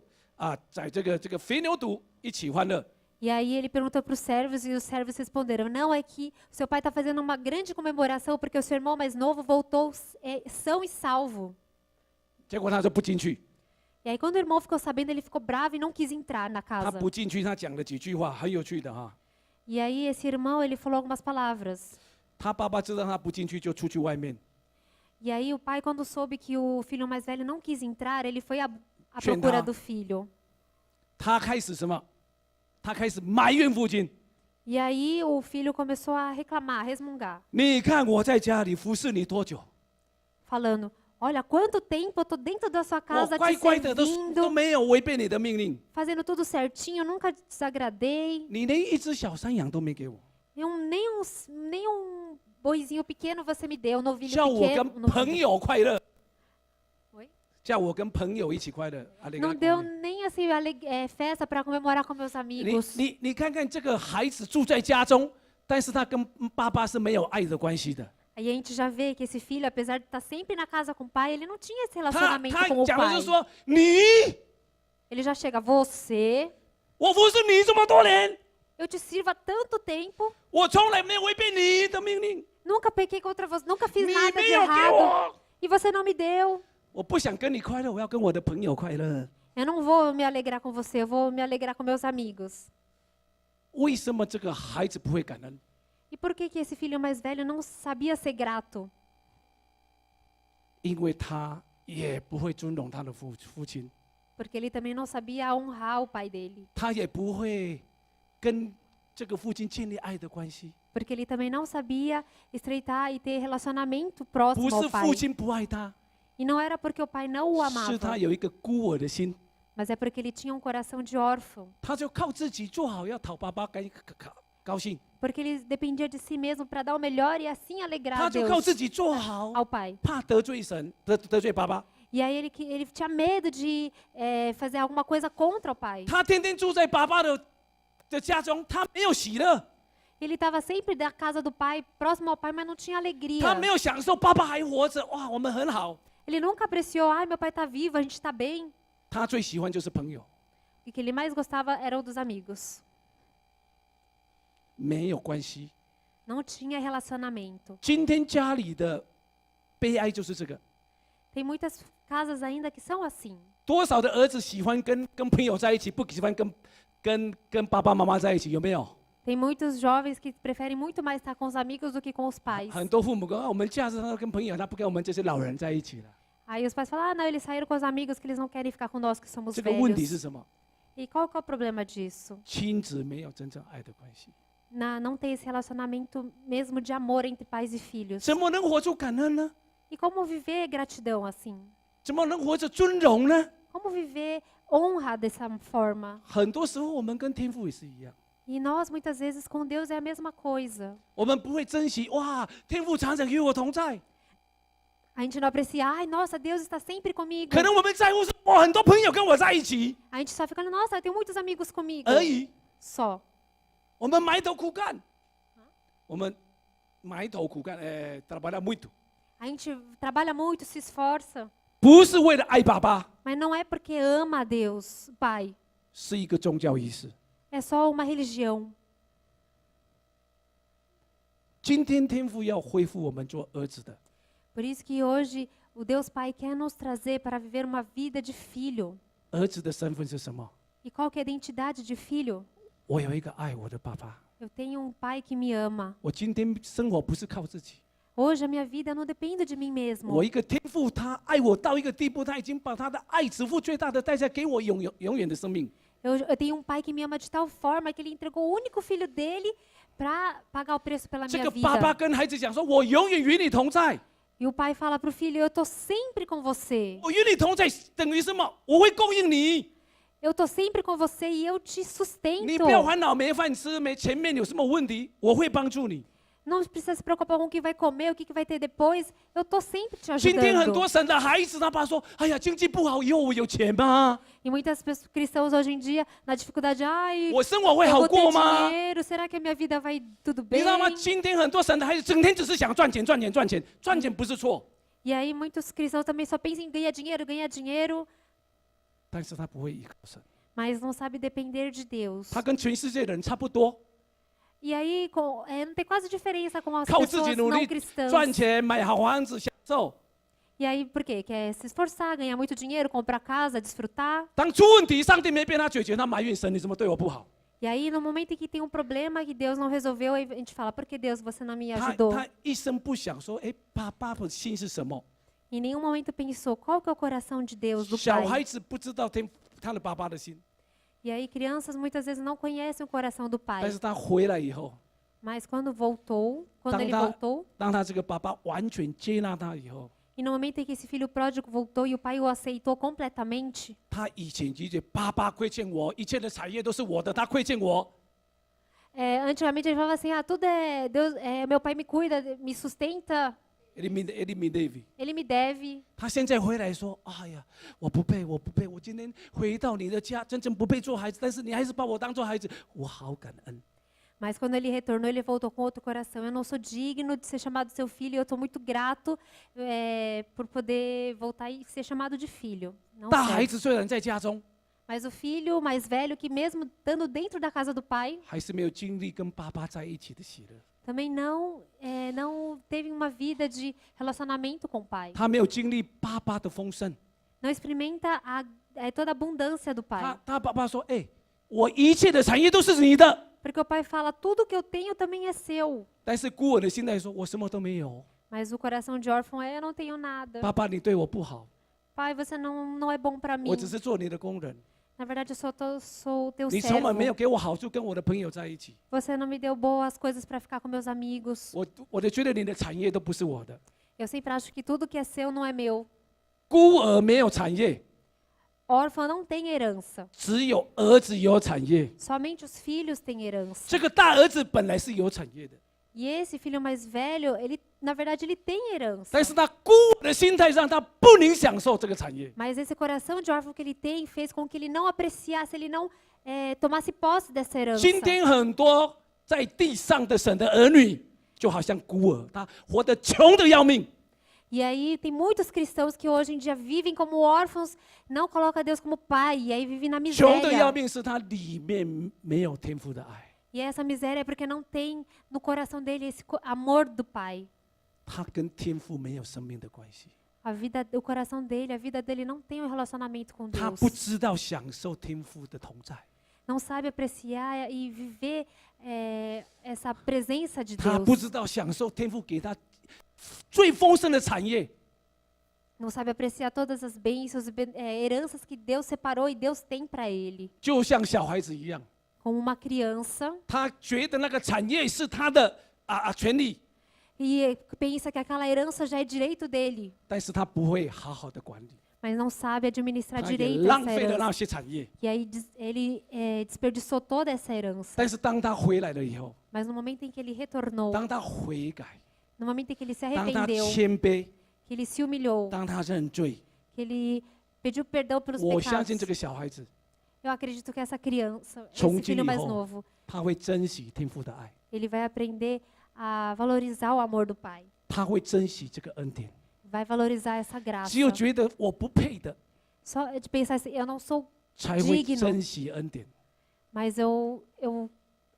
在这个肥牛肚一起欢乐。
E aí ele perguntou para os servos e os servos responderam: Não, é que o seu pai está fazendo uma grande comemoração porque o seu irmão mais novo voltou são e salvo.
结果他就不进去，
E aí quando o irmão ficou sabendo, ele ficou bravo e não quis entrar na
他
casa.
不进去，他讲了几句话，很有趣的哈。
E aí esse irmão, ele falou algumas palavras.
他爸爸知道他不进去，就出去外面，
E aí o pai, quando soube que o filho mais velho não quis entrar, ele foi à
Tchau.
procura do filho.
他开始什么？他开始埋怨父亲。
E aí o filho começou a reclamar, a resmungar,
你看我在家里服侍你多久？
falando: Olha, quanto tempo eu tô dentro da sua
我
casa
乖
te
乖的都
servindo,
没有违背你的命令，
fazendo tudo certinho, nunca desagradei.
你连一只小山羊都没给我，
Nem um boizinho pequeno você me deu, um novilho
叫我
pequeno.
跟朋友快乐，
Oi?
叫我跟朋友一起快乐。啊，你
Não
看
deu nem assim festa para comemorar com meus
你
amigos.
你看看这个孩子住在家中，但是他跟爸爸是没有爱的关系的。
Aí a gente já vê que esse filho, apesar de estar sempre na casa com o pai, ele não tinha esse
他
relacionamento
他
com o
讲的
pai.
是说你，
Ele já chega: Você,
我服侍你这么多年，
eu te sirvo há tanto tempo,
我从来没有违背你的命令，
nunca pequei contra você, nunca
你
fiz nada
没
de
有给
errado.
我，
E você não me deu.
我不想跟你快乐，我要跟我的朋友快乐。
Eu não vou me alegrar com você, eu vou me alegrar com meus amigos.
为什么这个孩子不会感恩？
E por que esse filho mais velho não sabia ser grato?
因为他也不会尊重他的父亲，
Porque ele também não sabia honrar o pai dele.
他也不会跟这个父亲建立爱的关系。
Porque ele também não sabia estreitar e ter relacionamento
不
próximo
是
ao pai.
父亲不爱他，
E não era porque o pai não o
是
amava,
他有一个孤儿的心，
mas é porque ele tinha um coração de órfão.
他就靠自己做好，要讨爸爸高兴，
Porque ele dependia de si mesmo para dar o melhor e assim alegrar
他
a
就靠
Deus,
自己做好，
ao pai.
怕得罪神，得罪爸爸。
E aí ele tinha medo de fazer alguma coisa contra o pai.
他天天住在爸爸的家中，他没有喜乐，
Ele estava sempre da casa do pai, próximo ao pai, mas não tinha alegria.
他没有享受爸爸还活着，哇，我们很好。
Ele nunca apreciou: Ai, meu pai está vivo, a gente está bem.
他最喜欢就是朋友，
E o que ele mais gostava era o dos amigos.
没有关系。
Não tinha relacionamento.
今天家里的悲哀就是这个。
Tem muitas casas ainda que são assim.
多少的儿子喜欢跟朋友在一起，不喜欢跟爸爸妈妈在一起，有没有？
Tem muitos jovens que preferem muito mais estar com os amigos do que com os pais.
很多父母说，我们假日他跟朋友，他不跟我们这些老人在一起了。
Aí os pais falam: Ah, não, eles saíram com os amigos que eles não querem ficar com nós que somos
这个问题
velhos.
是什么？
E qual que é o problema disso?
亲子没有真正爱的关系，
Não tem esse relacionamento mesmo de amor entre pais e filhos.
怎么能活出感恩呢？
E como viver gratidão assim?
怎么能活着尊荣呢？
Como viver honra dessa forma?
很多时候我们跟天父也是一样，
E nós, muitas vezes, com Deus é a mesma coisa.
我们不会珍惜哇，天父常常与我同在。
A gente não aprecia: Ai, nossa, Deus está sempre comigo.
可能我们在乎是我很多朋友跟我在一起
A gente só fica: Nossa, eu tenho muitos amigos comigo.
而已，
Só.
我们埋头苦干，我们埋头苦干，trabalhar muito，
A gente trabalha muito, se esforça,
不是为了爱爸爸，
mas não é porque ama a Deus, Pai.
是一个宗教仪式。
É só uma religião.
今天天父要恢复我们做儿子的，
Por isso que hoje o Deus Pai quer nos trazer para viver uma vida de filho.
儿子的身份是什么？
E qual que é a identidade de filho?
我有一个爱我的爸爸。
Eu tenho um pai que me ama.
我今天生活不是靠自己，
Hoje a minha vida não depende de mim mesmo.
我一个天父，他爱我到一个地步，他已经把他的爱支付最大的代价，给我永远的生命。
Eu tenho um pai que me ama de tal forma que ele entregou o único filho dele para pagar o preço pela
这
minha
个爸爸
vida.
跟孩子讲说：“我永远与你同在。”
E o pai fala para o filho: eu estou sempre com você.
我与你同在等于什么？我会供应你，
Eu estou sempre com você e eu te
你
sustento.
不要烦恼没饭吃，前面有什么问题，我会帮助你。
Não precisa se preocupar com o que vai comer, o que vai ter depois. Eu estou sempre te
今天很
ajudando.
多神的孩子，他爸说：“哎呀，经济不好，以后我有钱吗？
E muitas pessoas, cristãos hoje em dia, na dificuldade, ai,
我生活会
eu
好
vou
过
ter
吗？”
dinheiro, será que a minha vida vai tudo
你
bem?
知道吗？今天很多神的孩子整天只是想赚钱，赚钱，赚钱，赚钱不是错，
E aí muitos cristãos também só pensam em ganhar dinheiro,
但是他不会依靠神，
mas não sabe depender de Deus.
他跟全世界的人差不多，
E aí não tem quase diferença com as
靠自己
pessoas
努
não
力
cristãs.
赚钱，买好房子，享受。
E aí por quê? Quer se esforçar, ganhar muito dinheiro, comprar casa, desfrutar.
当出问题，上帝没被他解决，他埋怨神：你怎么对我不好？
E aí no momento em que tem um problema que Deus não resolveu, aí a gente fala: por que Deus você não me
他
ajudou?
他一生不想说：哎，爸爸的心是什么？
Em nenhum momento pensou qual que é o coração de Deus, do
小
Pai.
孩子不知道他的爸爸的心，
E aí crianças muitas vezes não conhecem o coração do
但
pai.
是他回来以后，
Mas quando ele
Tang-ta-
voltou,
当他这个爸爸完全接纳他以后，
e no momento em que esse filho pródigo voltou e o pai o aceitou completamente,
他以前就觉得爸爸亏欠我，一切的产业都是我的，他亏欠我。
antigamente ele falava assim: ah, tudo é Deus, meu pai me cuida, me sustenta,
Ele me deve。
ele me deve.
他现在回来说：“哎呀，我不配，我不配，我今天回到你的家，真正不配做孩子，但是你还是把我当做孩子，我好感恩。”
Mas quando ele retornou, ele voltou com outro coração. Eu não sou digno de ser chamado seu filho. Eu estou muito grato por poder voltar e ser chamado de filho. Não
大孩
serve.
子虽然在家中，
Mas o filho mais velho, que mesmo estando dentro da casa do pai,
还是没有经历跟爸爸在一起的喜乐，
também não teve uma vida de relacionamento com o pai.
他没有经历爸爸的丰盛。
Não experimenta toda a abundância do pai.
他爸爸说：“哎，我一切的产业都是你的。”
Porque o pai fala: tudo que eu tenho também é seu.
但是孤儿的心态说：“我什么都没有，
Mas o coração de órfão eu não tenho nada.
爸爸你对我不好，
Pai, você não é bom para mim.
我只是做你的工人，
Na verdade, eu sou o teu
你从来没有
servo.
给我好处，跟我的朋友在一起。
Você não me deu boas coisas para ficar com meus amigos.
我觉得你的产业都不是我的。
Eu sempre acho que tudo que é seu não é meu.
孤儿没有产业，
Órfão não tem herança.
只有儿子有产业。
Somente os filhos têm herança.
这个大儿子本来是有产业的，
E esse filho mais velho, na verdade, ele tem herança.
但是他孤儿的心态让他不能享受这个产业。
Mas esse coração de órfão que ele tem fez com que ele não apreciasse, ele não tomasse posse dessa herança.
今天很多在地上的神的儿女，就好像孤儿，他活得穷得要命。
E aí tem muitos cristãos que hoje em dia vivem como órfãos, não colocam Deus como pai, e aí vivem na
穷得要
miséria.
命是他里面没有天赋的爱，
E essa miséria é porque não tem no coração dele esse amor do pai.
他跟天赋没有生命的关系，
O coração dele, a vida dele não tem um relacionamento com
他
Deus.
不知道享受天赋的同在，
Não sabe apreciar e viver essa presença de
他不
Deus.
知道享受天赋给他最丰盛的产业。
Não sabe apreciar todas as bênçãos, heranças que Deus separou e Deus tem para ele.
就像小孩子一样，
Como uma criança,
他觉得那个产业是他的权利，
e pensa que aquela herança já é direito dele,
但是他不会好好的管理，
mas não sabe administrar
他也
direito
浪
essa
费了
herança.
那些产业。
E aí ele desperdiçou toda essa herança.
但是当他回来了以后，
Mas no momento em que ele retornou,
当他悔改，
no momento em que ele se
当他
arrependeu,
谦卑，
que ele se humilhou,
当他认罪，
que ele pediu perdão pelos
我相
pecados,
信这个小孩子，
eu acredito que essa criança,
从
esse
今
filho
以
mais
后
novo,
他会珍惜天父的爱，
ele vai aprender a valorizar o amor do pai,
他会珍惜这个恩典。
vai valorizar essa graça.
只有觉得我不配的，
Só de pensar assim, eu não sou,
才会
digno
珍惜恩典。
mas eu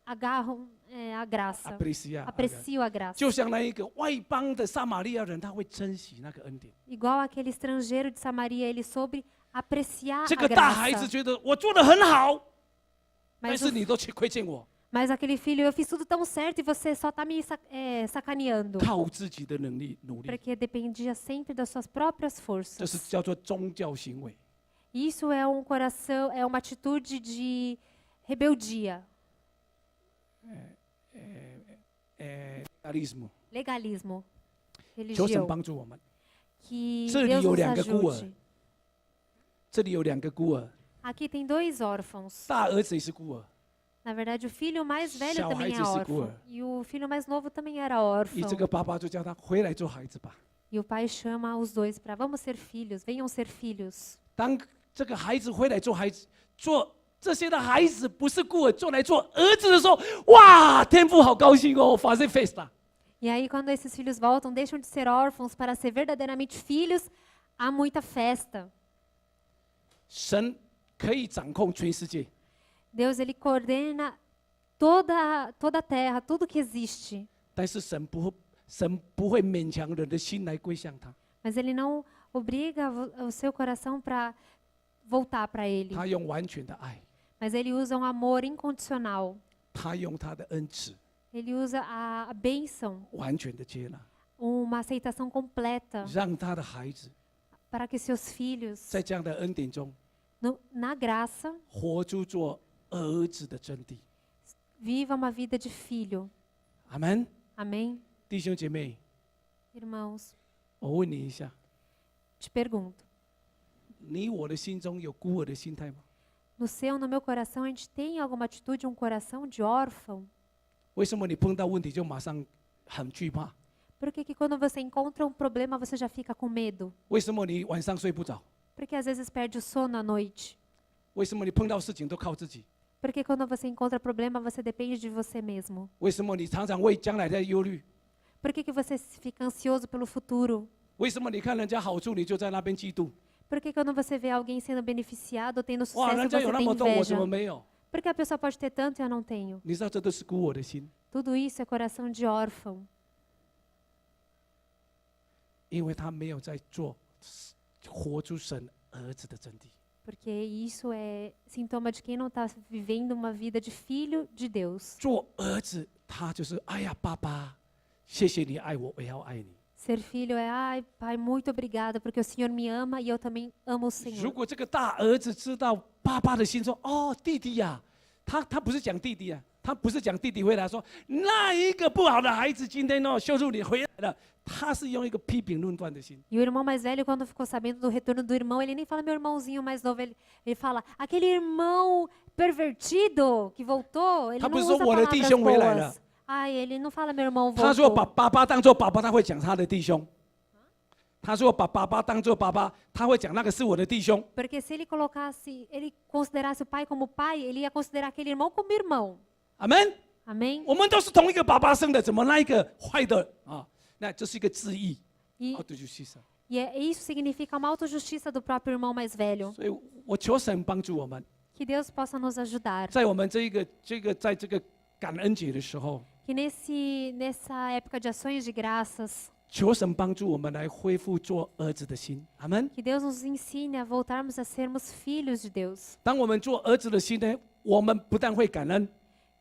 agarro a graça,
Apreciar，
aprecio a graça.
就像那一个外邦的撒玛利亚人，他会珍惜那个恩典。
Igual aquele estrangeiro de Samaria, ele soube apreciar
这
a
个大孩子
graça.
觉得我做的很好，但
Mas
是你都去亏欠我，
Mas aquele filho, eu fiz tudo tão certo e você só está me sacaneando.
靠自己的能力努力，
Porque dependia sempre das suas próprias
这
forças.
是叫做宗教行为。
Isso é um coração, é uma atitude de rebeldia,
legalismo，
legalismo,
求神
religião.
帮助我们。
Que
这里
Deus
有
nos
两个孤儿，
ajude.
这里有2个孤儿，
Aqui tem 2 órfãos.
大儿子也是孤儿，
Na verdade, o filho mais velho
小
também
孩
é
子是孤
órfão.
儿。
E o filho mais novo também era
以这
órfão.
个爸爸就叫他回来做孩子吧。
E o pai chama os 2 para vamos ser filhos, venham ser filhos.
当这个孩子回来做孩子，做这些的孩子不是孤儿，做来做儿子的时候，哇，天父好高兴哦，发生 festa。
E aí, quando esses filhos voltam, deixam de ser órfãos para ser verdadeiramente filhos, há muita festa.
神可以掌控全世界，
Deus, ele coordena toda a terra, tudo que existe.
但是神不会勉强人的心来归向他，
Mas ele não obriga o seu coração para voltar para ele.
他用完全的爱，
Mas ele usa um amor incondicional.
他用他的恩慈，
Ele usa a bênção,
完全的接纳，
uma aceitação completa
让他的孩子
para que seus filhos,
在这样的恩典中，
na graça,
活出做儿子的真谛。
vivam uma vida de filho.
阿门。
Amém?
弟兄姐妹，
Irmãos,
我问你一下，
te pergunto,
你我的心中有孤儿的心态吗？
no seu, no meu coração, a gente tem alguma atitude, um coração de órfão?
为什么你碰到问题就马上很惧怕？
Por que quando você encontra um problema, você já fica com medo?
为什么你晚上睡不着？
Porque às vezes perde o sono à noite?
为什么你碰到事情都靠自己？
Porque quando você encontra problema, você depende de você mesmo?
为什么你常常为将来在忧虑？
Por que você fica ansioso pelo futuro?
为什么你看人家好处你就在那边嫉妒？
Por que quando você vê alguém sendo beneficiado ou tendo
哇，
sucesso,
人家
você
有那
tem
么多，我怎
inveja?
么没有？
Porque a pessoa pode ter tanto e eu não tenho.
你知道这都是孤我的心，
Tudo isso é coração de órfão.
因为他没有在做活出神儿子的真谛。
Porque isso é sintoma de quem não está vivendo uma vida de filho de Deus.
做儿子，他就是哎呀，爸爸，谢谢你爱我，我也要爱你。
Ser filho é, ai, pai, muito obrigada, porque o Senhor me ama e eu também amo o
如
Senhor.
果这个大儿子知道爸爸的心，说哦，弟弟呀、他不是讲弟弟啊，他不是讲弟弟回来说那一个不好的孩子今天羞辱你回来了，他是用一个批评论断的心。
E o irmão mais velho, quando ficou sabendo do retorno do irmão, ele nem fala meu irmãozinho mais novo, ele fala aquele irmão pervertido que voltou, ele
Tá
não
pensando,
usa
我的弟兄回来了。
palavras boas. Ai, ele não fala meu irmão
他说
voltou.
把爸爸当做爸爸，他会讲他的弟兄。他说把爸爸当做爸爸，他会讲那个是我的弟兄。
Porque se ele colocasse, ele considerasse o pai como pai, ele ia considerar aquele irmão como irmão.
阿门。
Amém?
我们都是同一个爸爸生的，怎么那一个坏的啊？那这是一个自义，
E,
哦，对，就是这样。
isso significa uma autojustiça do próprio irmão mais velho.
所以我求神帮助我们，
Que Deus possa nos ajudar.
在我们在这个感恩节的时候，
Que nessa época de ações de graças,
求神帮助我们来恢复做儿子的心。阿门。
que Deus nos ensine a voltarmos a sermos filhos de Deus.
当我们做儿子的心呢，我们不但会感恩，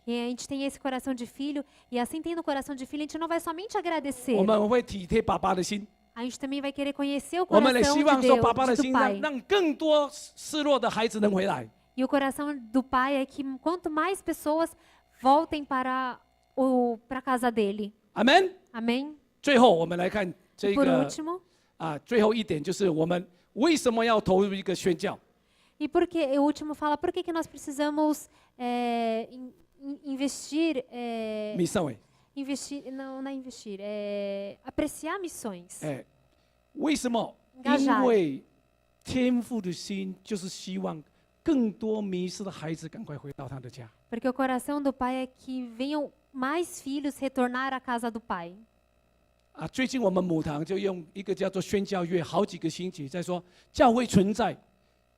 E a gente tem esse coração de filho, e assim tendo o coração de filho, a gente não vai somente agradecer.
我们会体贴爸爸的心，
A gente também vai querer conhecer o
我们也
coração
希
de
望说爸爸的
Deus,
心
do
让
pai.
让更多失落的孩子能回来。
E o coração do pai é que quanto mais pessoas voltem para a casa dele.
阿门。
Amém?
最后我们来看这
E por
个
último,
最后一点就是我们为什么要投入一个宣教？
e o último fala por que nós precisamos investir,
米圣伟，
não é investir, apreciar missões.
为什么？
Engajar
因为天父的心就是希望更多迷失的孩子赶快回到他的家。
Porque o coração do pai é que venham mais filhos retornar à casa do pai.
最近我们母堂就用一个叫做宣教月，好几个星期在说教会存在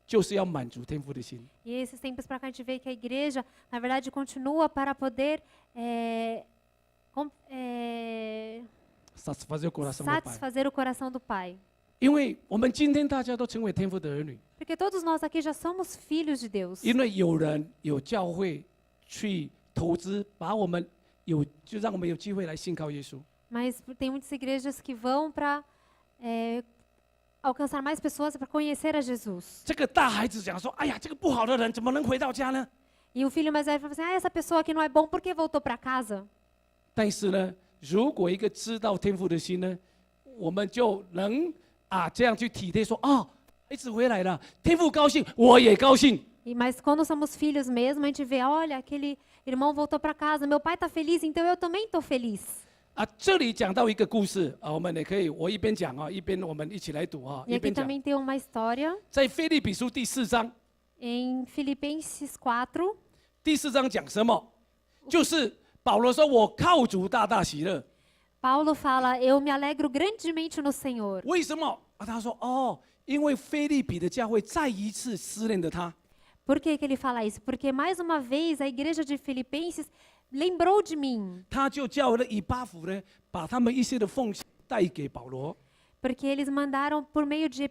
就是要满足天父的心。
E esses tempos para cá a gente vê que a igreja, na verdade, continua para poder
satisfazer o coração do Pai，
satisfazer o coração do pai.
因为我们今天大家都成为天父的儿女，
Porque todos nós aqui já somos filhos de Deus.
因为有人有教会去投资，把我们就让我们有机会来信靠耶稣。
Mas tem muitas igrejas que vão para alcançar mais pessoas para conhecer a Jesus.
这个大孩子讲说：“哎呀，这个不好的人怎么能回到家呢
E o filho mais velho fala assim: essa pessoa aqui não é bom, por que voltou para casa?
但是呢，如果一个知道天父的心呢，我们就能这样去体贴说，孩子回来了，天父高兴，我也高兴。
Mas quando somos filhos mesmo, a gente vê, olha, aquele irmão voltou para casa, meu pai está feliz, então eu também estou feliz.
这里讲到一个故事我们也可以，我一边讲一边我们一起来读
E
一
aqui
边讲。
também tem uma história
在腓立比书第4章，
em Filipenses 4.
第4章讲什么？就是保罗说：“我靠主大大喜乐。”
Paulo fala, eu me alegro grandemente no Senhor.
为什么？他说：“因为腓立比的教会再一次思念了他。”
Por que ele fala isso? Porque mais uma vez a igreja de Filipenses lembrou de mim.
他就叫了以巴弗呢，把他们一些的奉献带给保罗。
Porque eles mandaram por meio de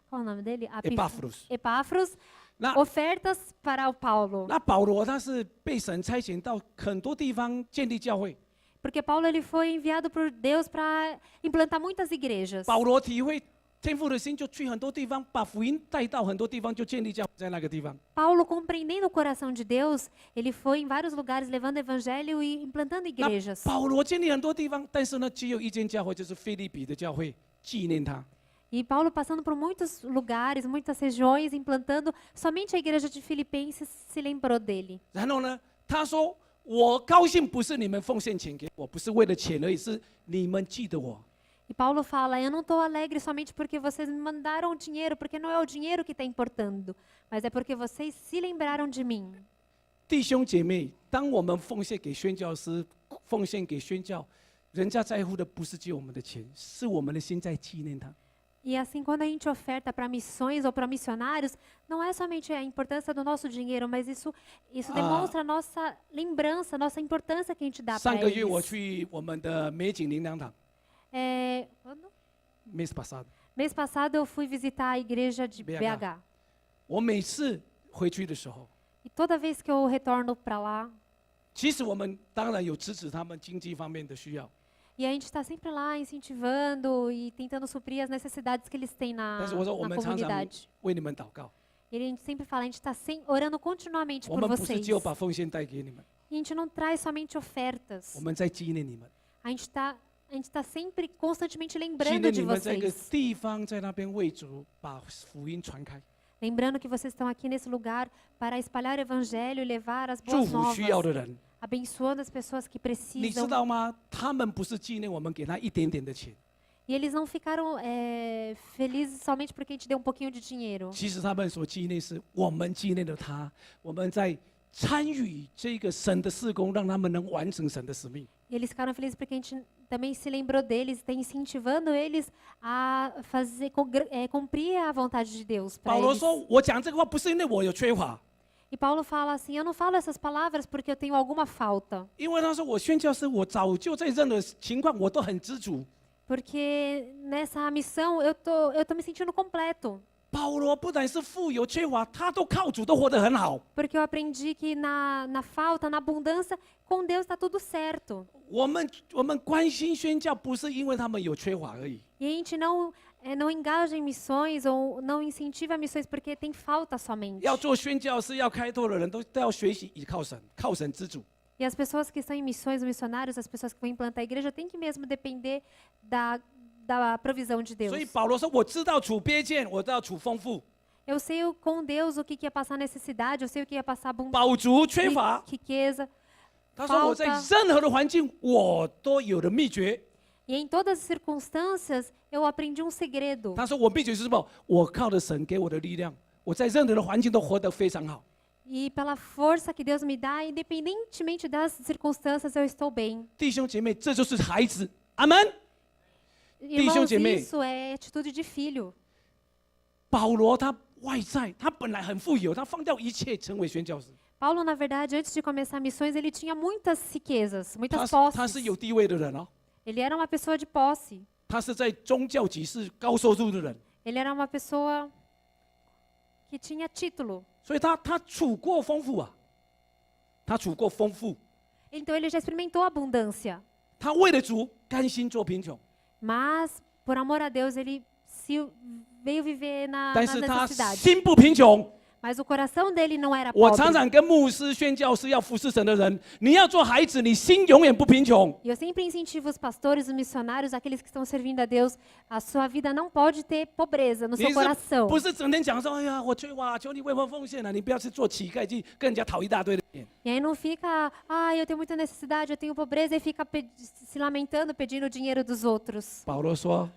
qual é o nome dele?
Epáfros.
Epáfros,
那
ofertas para o Paulo.
那保罗他是被神差遣到很多地方建立教会。
Porque Paulo ele foi enviado por Deus para implantar muitas igrejas.
保罗体会天父的心，就去很多地方，把福音带到很多地方，就建立教会在那个地方。
Paulo, compreendendo o coração de Deus, ele foi em vários lugares levando o evangelho e implantando igrejas.
保罗建立很多地方，但是呢，只有一间教会，就是腓立比的教会，纪念他。
E Paulo passando por muitos lugares, muitas regiões, implantando, somente a igreja de Filipenses se lembrou dele.
然后呢，他说：“我高兴不是你们奉献钱给我，不是为了钱而已，是你们记得我。”
E Paulo fala, eu não estou alegre somente porque vocês me mandaram dinheiro, porque não é o dinheiro que está importando, mas é porque vocês se lembraram de mim.
弟兄姐妹，当我们奉献给宣教师，奉献给宣教，人家在乎的不是只有我们的钱，是我们的心在纪念他。
E assim, quando a gente oferta para missões ou para missionários, não é somente a importância do nosso dinheiro, mas isso demonstra a nossa lembrança, a nossa importância que a gente dá para
上个月我
eles.
去我们的美景灵粮堂
Quando?
，mês passado，
Mês passado eu fui visitar a igreja de
BH.
BH.
我每次回去的时候，
E toda vez que eu retorno para lá,
其实我们当然有支持他们经济方面的需要，
e a gente está sempre lá incentivando e tentando suprir as necessidades que eles têm
但是我说我
na
们常常
comunidade.
为你们祷告，
E a gente sempre fala, a gente está orando continuamente
我
por
们不是
vocês.
只有把奉献带给你们，
E a gente não traz somente ofertas.
我们在纪念你们，
A gente está sempre constantemente
纪
lembrando
念
de
你们在一个
vocês.
地方在那边为主把福音传开，
Lembrando que vocês estão aqui nesse lugar para espalhar o evangelho e levar as
祝
boas
福需要
novas,
的人。
abençoando as pessoas que
你知
precisam.
道吗？他们不是纪念我们给他一点点的钱，
E eles não ficaram felizes somente porque a gente deu um pouquinho de dinheiro.
其实他们所纪念是我们纪念了他，我们在参与这个神的事工，让他们能完成神的使命。
E eles ficaram felizes porque a gente também se lembrou deles, está incentivando eles a cumprir a vontade de Deus para
保罗
eles.
说：“我讲这个话不是因为我有缺乏，
E Paulo fala assim, eu não falo essas palavras porque eu tenho alguma falta.
因为他说我宣教师，我早就在任何情况我都很知足。”
Porque nessa missão eu tô me sentindo completo.
保罗不但是富有缺乏，他都靠主都活得很好。
Porque eu aprendi que na falta, na abundância, com Deus está tudo certo.
我们关心宣教，不是因为他们有缺乏而已，
E a gente não engaja em missões ou não incentiva missões porque tem falta somente.
要做宣教师、要开拓的人都要学习依靠神，靠神之主。
E as pessoas que estão em missões, os missionários, as pessoas que vão implantar a igreja, tem que mesmo depender da provisão de Deus.
所以保罗说：“我知道处卑贱，我知道处丰富，
Eu sei com Deus o que ia passar necessidade, eu sei o que ia passar
饱足缺乏。
riqueza. ”
他说：“我在任何的环境，我都有了秘诀。”
E em todas as circunstâncias, eu aprendi um segredo.
他说：“我秘诀是什么？我靠着神给我的力量，我在任何的环境都活得非常好。”
E pela força que Deus me dá, independentemente das circunstâncias, eu estou bem.
弟兄姐妹，这就是孩子。阿门。
Irmãos,
姐妹。
isso é atitude de filho.
保罗他外在，他本来很富有，他放掉一切成为宣教师。
Paulo, na verdade, antes de começar missões, ele tinha muitas riquezas, muitas
他是有
posses.
地位的人哦，
Ele era uma pessoa de posse.
他是在宗教集市高收入的人，
Ele era uma pessoa que tinha título.
所以他处过丰富啊，他处过丰富，
Então ele já experimentou a abundância.
他为了主甘心做贫穷，
Mas, por amor a Deus, ele veio viver nas
但是他
necessidades.
心不贫穷，
Mas o coração dele não era
我
pobre.
常常跟牧师、宣教师要服侍神的人，你要做孩子，你心永远不贫穷。
E eu sempre incentivo os pastores, os missionários, aqueles que estão servindo a Deus, a sua vida não pode ter pobreza no
你
seu
是
coração.
不是整天讲说，哎呀，我求你为我奉献了，你不要去做乞丐，去跟人家讨一大堆的钱。
E aí não fica, eu tenho muita necessidade, eu tenho pobreza, e fica se lamentando, pedindo o dinheiro dos outros.
保罗说，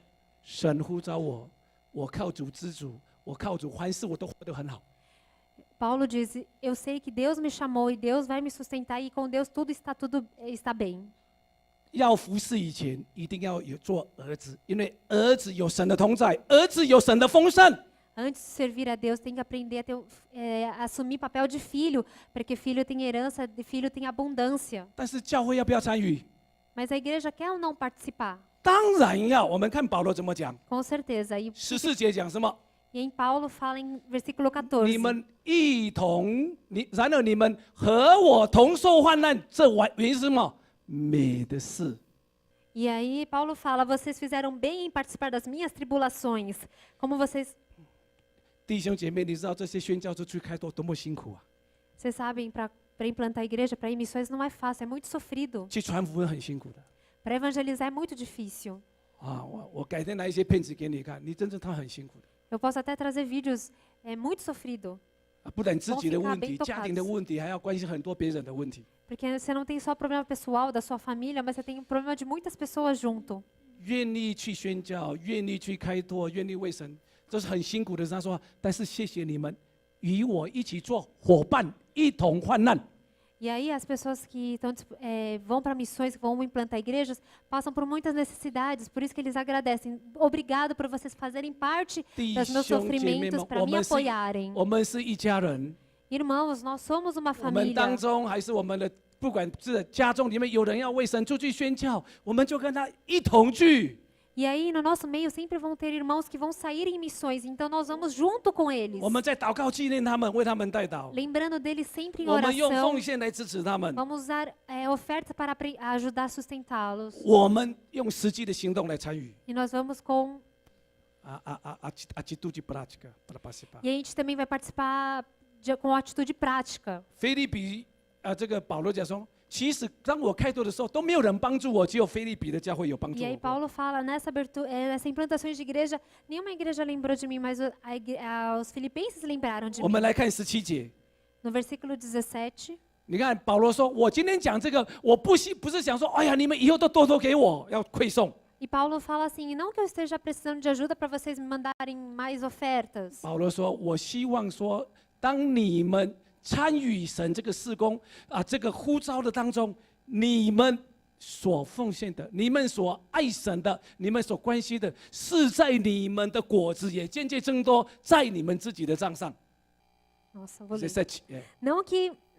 神呼召我，我靠主知足，我靠主凡事我都活得很好。
Paulo diz, eu sei que Deus me chamou e Deus vai me sustentar e com Deus tudo está bem.
要服侍以前，一定要有做儿子，因为儿子有神的同在，儿子有神的丰盛。
Antes de servir a Deus, tem que aprender a assumir papel de filho, porque filho tem herança, de filho tem abundância.
但是教会要不要参与？
Mas a igreja quer ou não participar?
当然要。我们看保罗怎么讲，
Com certeza.
14节讲什么？
E em Paulo fala em versículo 14.
你们一同，然而你们和我同受患难，这原是什么？美的事。
E aí Paulo fala, vocês fizeram bem em participar das minhas tribulações. Como vocês...
弟兄姐妹，你知道这些宣教士去开拓多么辛苦啊？
Vocês sabem, para implantar a igreja, para ir em missões não é fácil, é muito sofrido.
去传福音很辛苦的。
Para evangelizar é muito difícil.
啊，我改天拿一些片子给你看，你真正他很辛苦的。
Eu posso até trazer vídeos, é muito sofrido.
啊，不但自己的问
Vão
题、
ficar bem
家庭的问题，还要关心很多别人的问题。
Porque você não tem só problema pessoal da sua família, mas você tem um problema de muitas pessoas junto.
愿意去宣教，愿意去开拓，愿意为神，这是很辛苦的。他说，但是谢谢你们，与我一起做伙伴，一同患难。
E aí as pessoas que vão para missões, que vão implantar igrejas, passam por muitas necessidades, por isso que eles agradecem. Obrigado por vocês fazerem parte dos meus sofrimentos, para me apoiarem.
我们是一家人。
Irmãos, nós somos uma
我们
família.
当中还是我们的，不管是家中里面有人要为神出去宣教，我们就跟他一同去。
E aí, no nosso meio, sempre vão ter irmãos que vão sair em missões, então nós vamos junto com eles.
我们在祷告纪念他们，为他们代祷。
Lembrando deles sempre em
我们用
oração.
奉献来支持他们，
Vamos usar ofertas para ajudar a sustentá-los.
我们用实际的行动来参与。
E nós vamos com...
atitude prática para participar.
E a gente também vai participar com atitude prática.
腓立比这个保罗讲说，其实当我开拓的时候，都没有人帮助我，只有腓立比的教会有帮助
E aí
我。
Paulo fala, nessa implantação de igreja, nenhuma igreja lembrou de mim, mas os filipenses lembraram de
我
mim.
们来看17节，
No versículo 17,
你看保罗说，我今天讲这个，我不是想说，哎呀，你们以后都多多给我，要馈送。
e Paulo fala assim, não que eu esteja precisando de ajuda para vocês me mandarem mais ofertas.
保罗说，我希望说，当你们参与神这个事工这个呼召的当中，你们所奉献的，你们所爱神的，你们所关心的，是在你们的果子也渐渐增多，在你们自己的账上。
Nossa, vou ler.
17，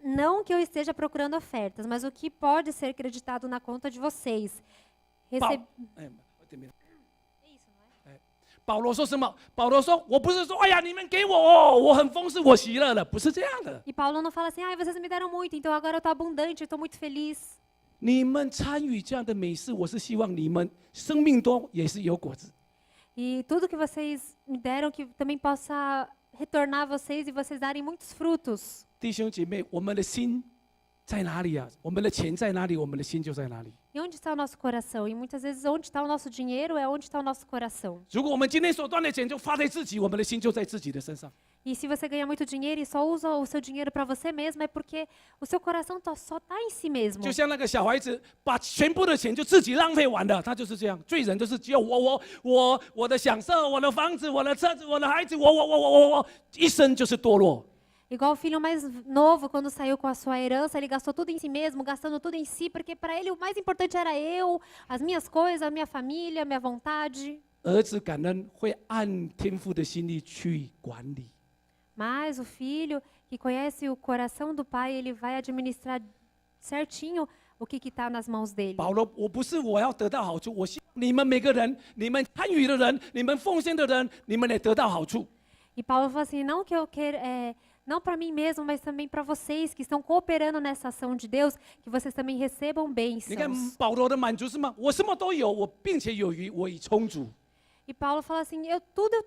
Não que eu esteja procurando ofertas, mas o que pode ser creditado na conta de vocês.
我点名。保罗说什么？保罗说：“我不是说，哎呀，你们给我哦，我很丰盛，我喜乐了，不是这样的。
E Paulo não fala assim, vocês me deram muito, então agora eu estou abundante, eu estou muito feliz.
你们参与这样的美事，我是希望你们生命多也是有果子。
E tudo que vocês me deram, que também possa retornar a vocês e vocês darem muitos frutos.
弟兄姐妹，我们的心在哪里啊？我们的钱在哪里，我们的心就在哪里。
E onde está o nosso coração? E muitas vezes onde está o nosso dinheiro é onde está o nosso coração.
如果我们今天所赚的钱就花在自己，我们的心就在自己的身上。
E se você ganha muito dinheiro e só usa o seu dinheiro para você mesmo, é porque o seu coração só está em si mesmo.
就像那个小孩子，把全部的钱就自己浪费完了，他就是这样。罪人就是只有我的享受，我的房子，我的车子，我的孩子，我，一生就是堕落。
Igual o filho mais novo, quando saiu com a sua herança, ele gastou tudo em si mesmo, gastando tudo em si, porque para ele o mais importante era eu, as minhas coisas, a minha família, a minha vontade.
儿子感恩会按天父的心意去管理。
Mas o filho que conhece o coração do pai, ele vai administrar certinho o que está nas mãos dele.
保罗，我不是我要得到好处，我希望你们每个人，你们参与的人，你们奉献的人，你们也得到好处。
E Paulo fala assim, não que eu quero, não para mim mesmo, mas também para vocês que estão cooperando nessa ação de Deus, que vocês também recebam
你看
bênçãos.
保罗的满足是吗？我什么都有，我并且有余，我已充足。
E Paulo fala assim, tudo eu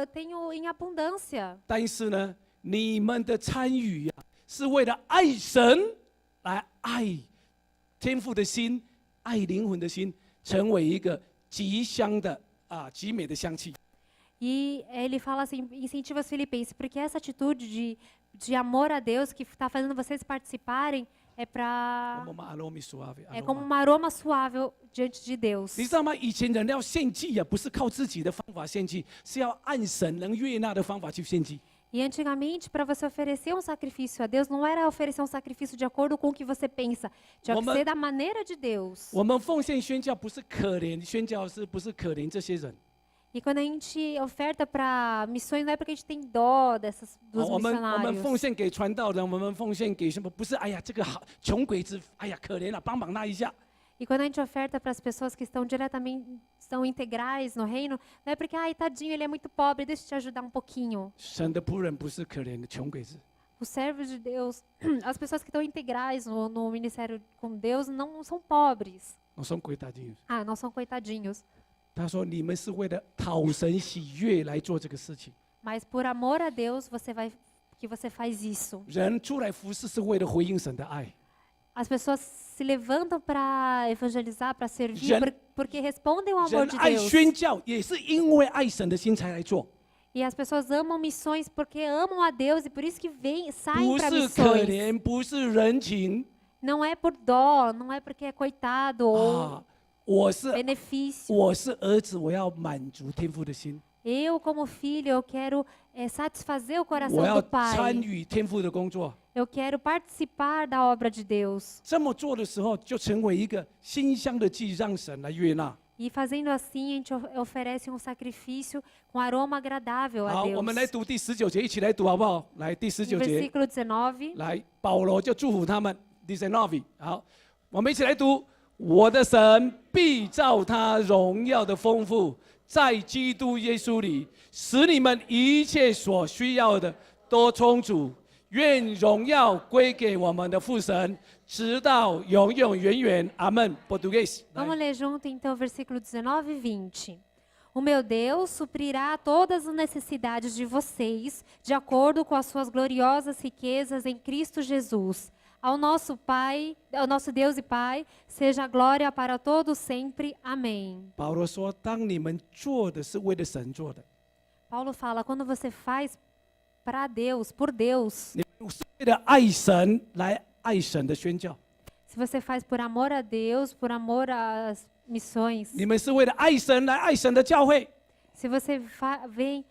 tenho em abundância.
但是呢，你们的参与啊，是为了爱神，来爱天父的心，爱灵魂的心，成为一个极香的极美的香气。
E ele fala assim, incentiva os filipenses, porque essa atitude de amor a Deus que está fazendo vocês participarem é como um aroma suave diante de Deus.
你知道吗？以前人要献祭啊，不是靠自己的方法献祭，是要按神能悦纳的方法去献祭。
E antigamente, para você oferecer um sacrifício a Deus, não era oferecer um sacrifício de acordo com o que você pensa, tinha que ser da maneira de Deus.
我们奉献宣教不是可怜宣教士，不是可怜这些人。
E quando a gente oferta para missões, não é porque a gente tem dó dos
我们
missionários.
奉献给传道人，我们奉献给什么？不是，哎呀，这个好穷鬼子，哎呀，可怜了，帮忙他一下。
E quando a gente oferta para as pessoas que estão estão integrais no reino, não é porque, ai, tadinho, ele é muito pobre, deixa eu te ajudar um pouquinho.
神的仆人不是可怜的穷鬼子。
Os servos de Deus, as pessoas que estão integrais no ministério com Deus, não são pobres.
Não são coitadinhos.
Ah, não são coitadinhos.
他说：“你们是为了讨神喜悦来做这个事情。”
Mas por amor a Deus, você faz isso.
人出来服侍是为了回应神的爱。
As pessoas se levantam para evangelizar, para servir, porque respondem ao amor de
人爱
Deus.
宣教也是因为爱神的心才来做。
E as pessoas amam missões porque amam a Deus e por isso que saem
不
para
是可
missões.
怜，不是人情
Não é por dó, não é porque é coitado ou
我是
benefício.
我是儿子，我要满足天父的心，
Eu, como filho, eu quero satisfazer o
我
coração
要
do Pai.
参与天父的工作。
Eu quero participar da obra de Deus.
这么做的时候，就成为一个馨香的祭，让神来悦纳。
E fazendo assim, a gente oferece um sacrifício com aroma agradável a
好，
Deus.
我们来读第19节，一起来读好不好？来，第19节，
Versículo 19.
来，保罗就祝福他们。19，好，我们一起来读。我的神必照他荣耀的丰富，在基督耶稣里，使你们一切所需要的都充足。愿荣耀归给我们的父神，直到永永远远。阿门。Português。
Vamos ler junto então o versículo 19 e 20. O meu Deus suprirá todas as necessidades de vocês, de acordo com as suas gloriosas riquezas em Cristo Jesus. Ao nosso Deus e Pai, seja a glória para todos sempre. Amém.
保罗说：“当你们做的是为了神做的，
Paulo fala, quando você faz para Deus, por Deus,
你们是为了爱神来爱神的宣教，
se você faz por amor a Deus, por amor às missões,
你们是为了爱神来爱神的教会，
se você vem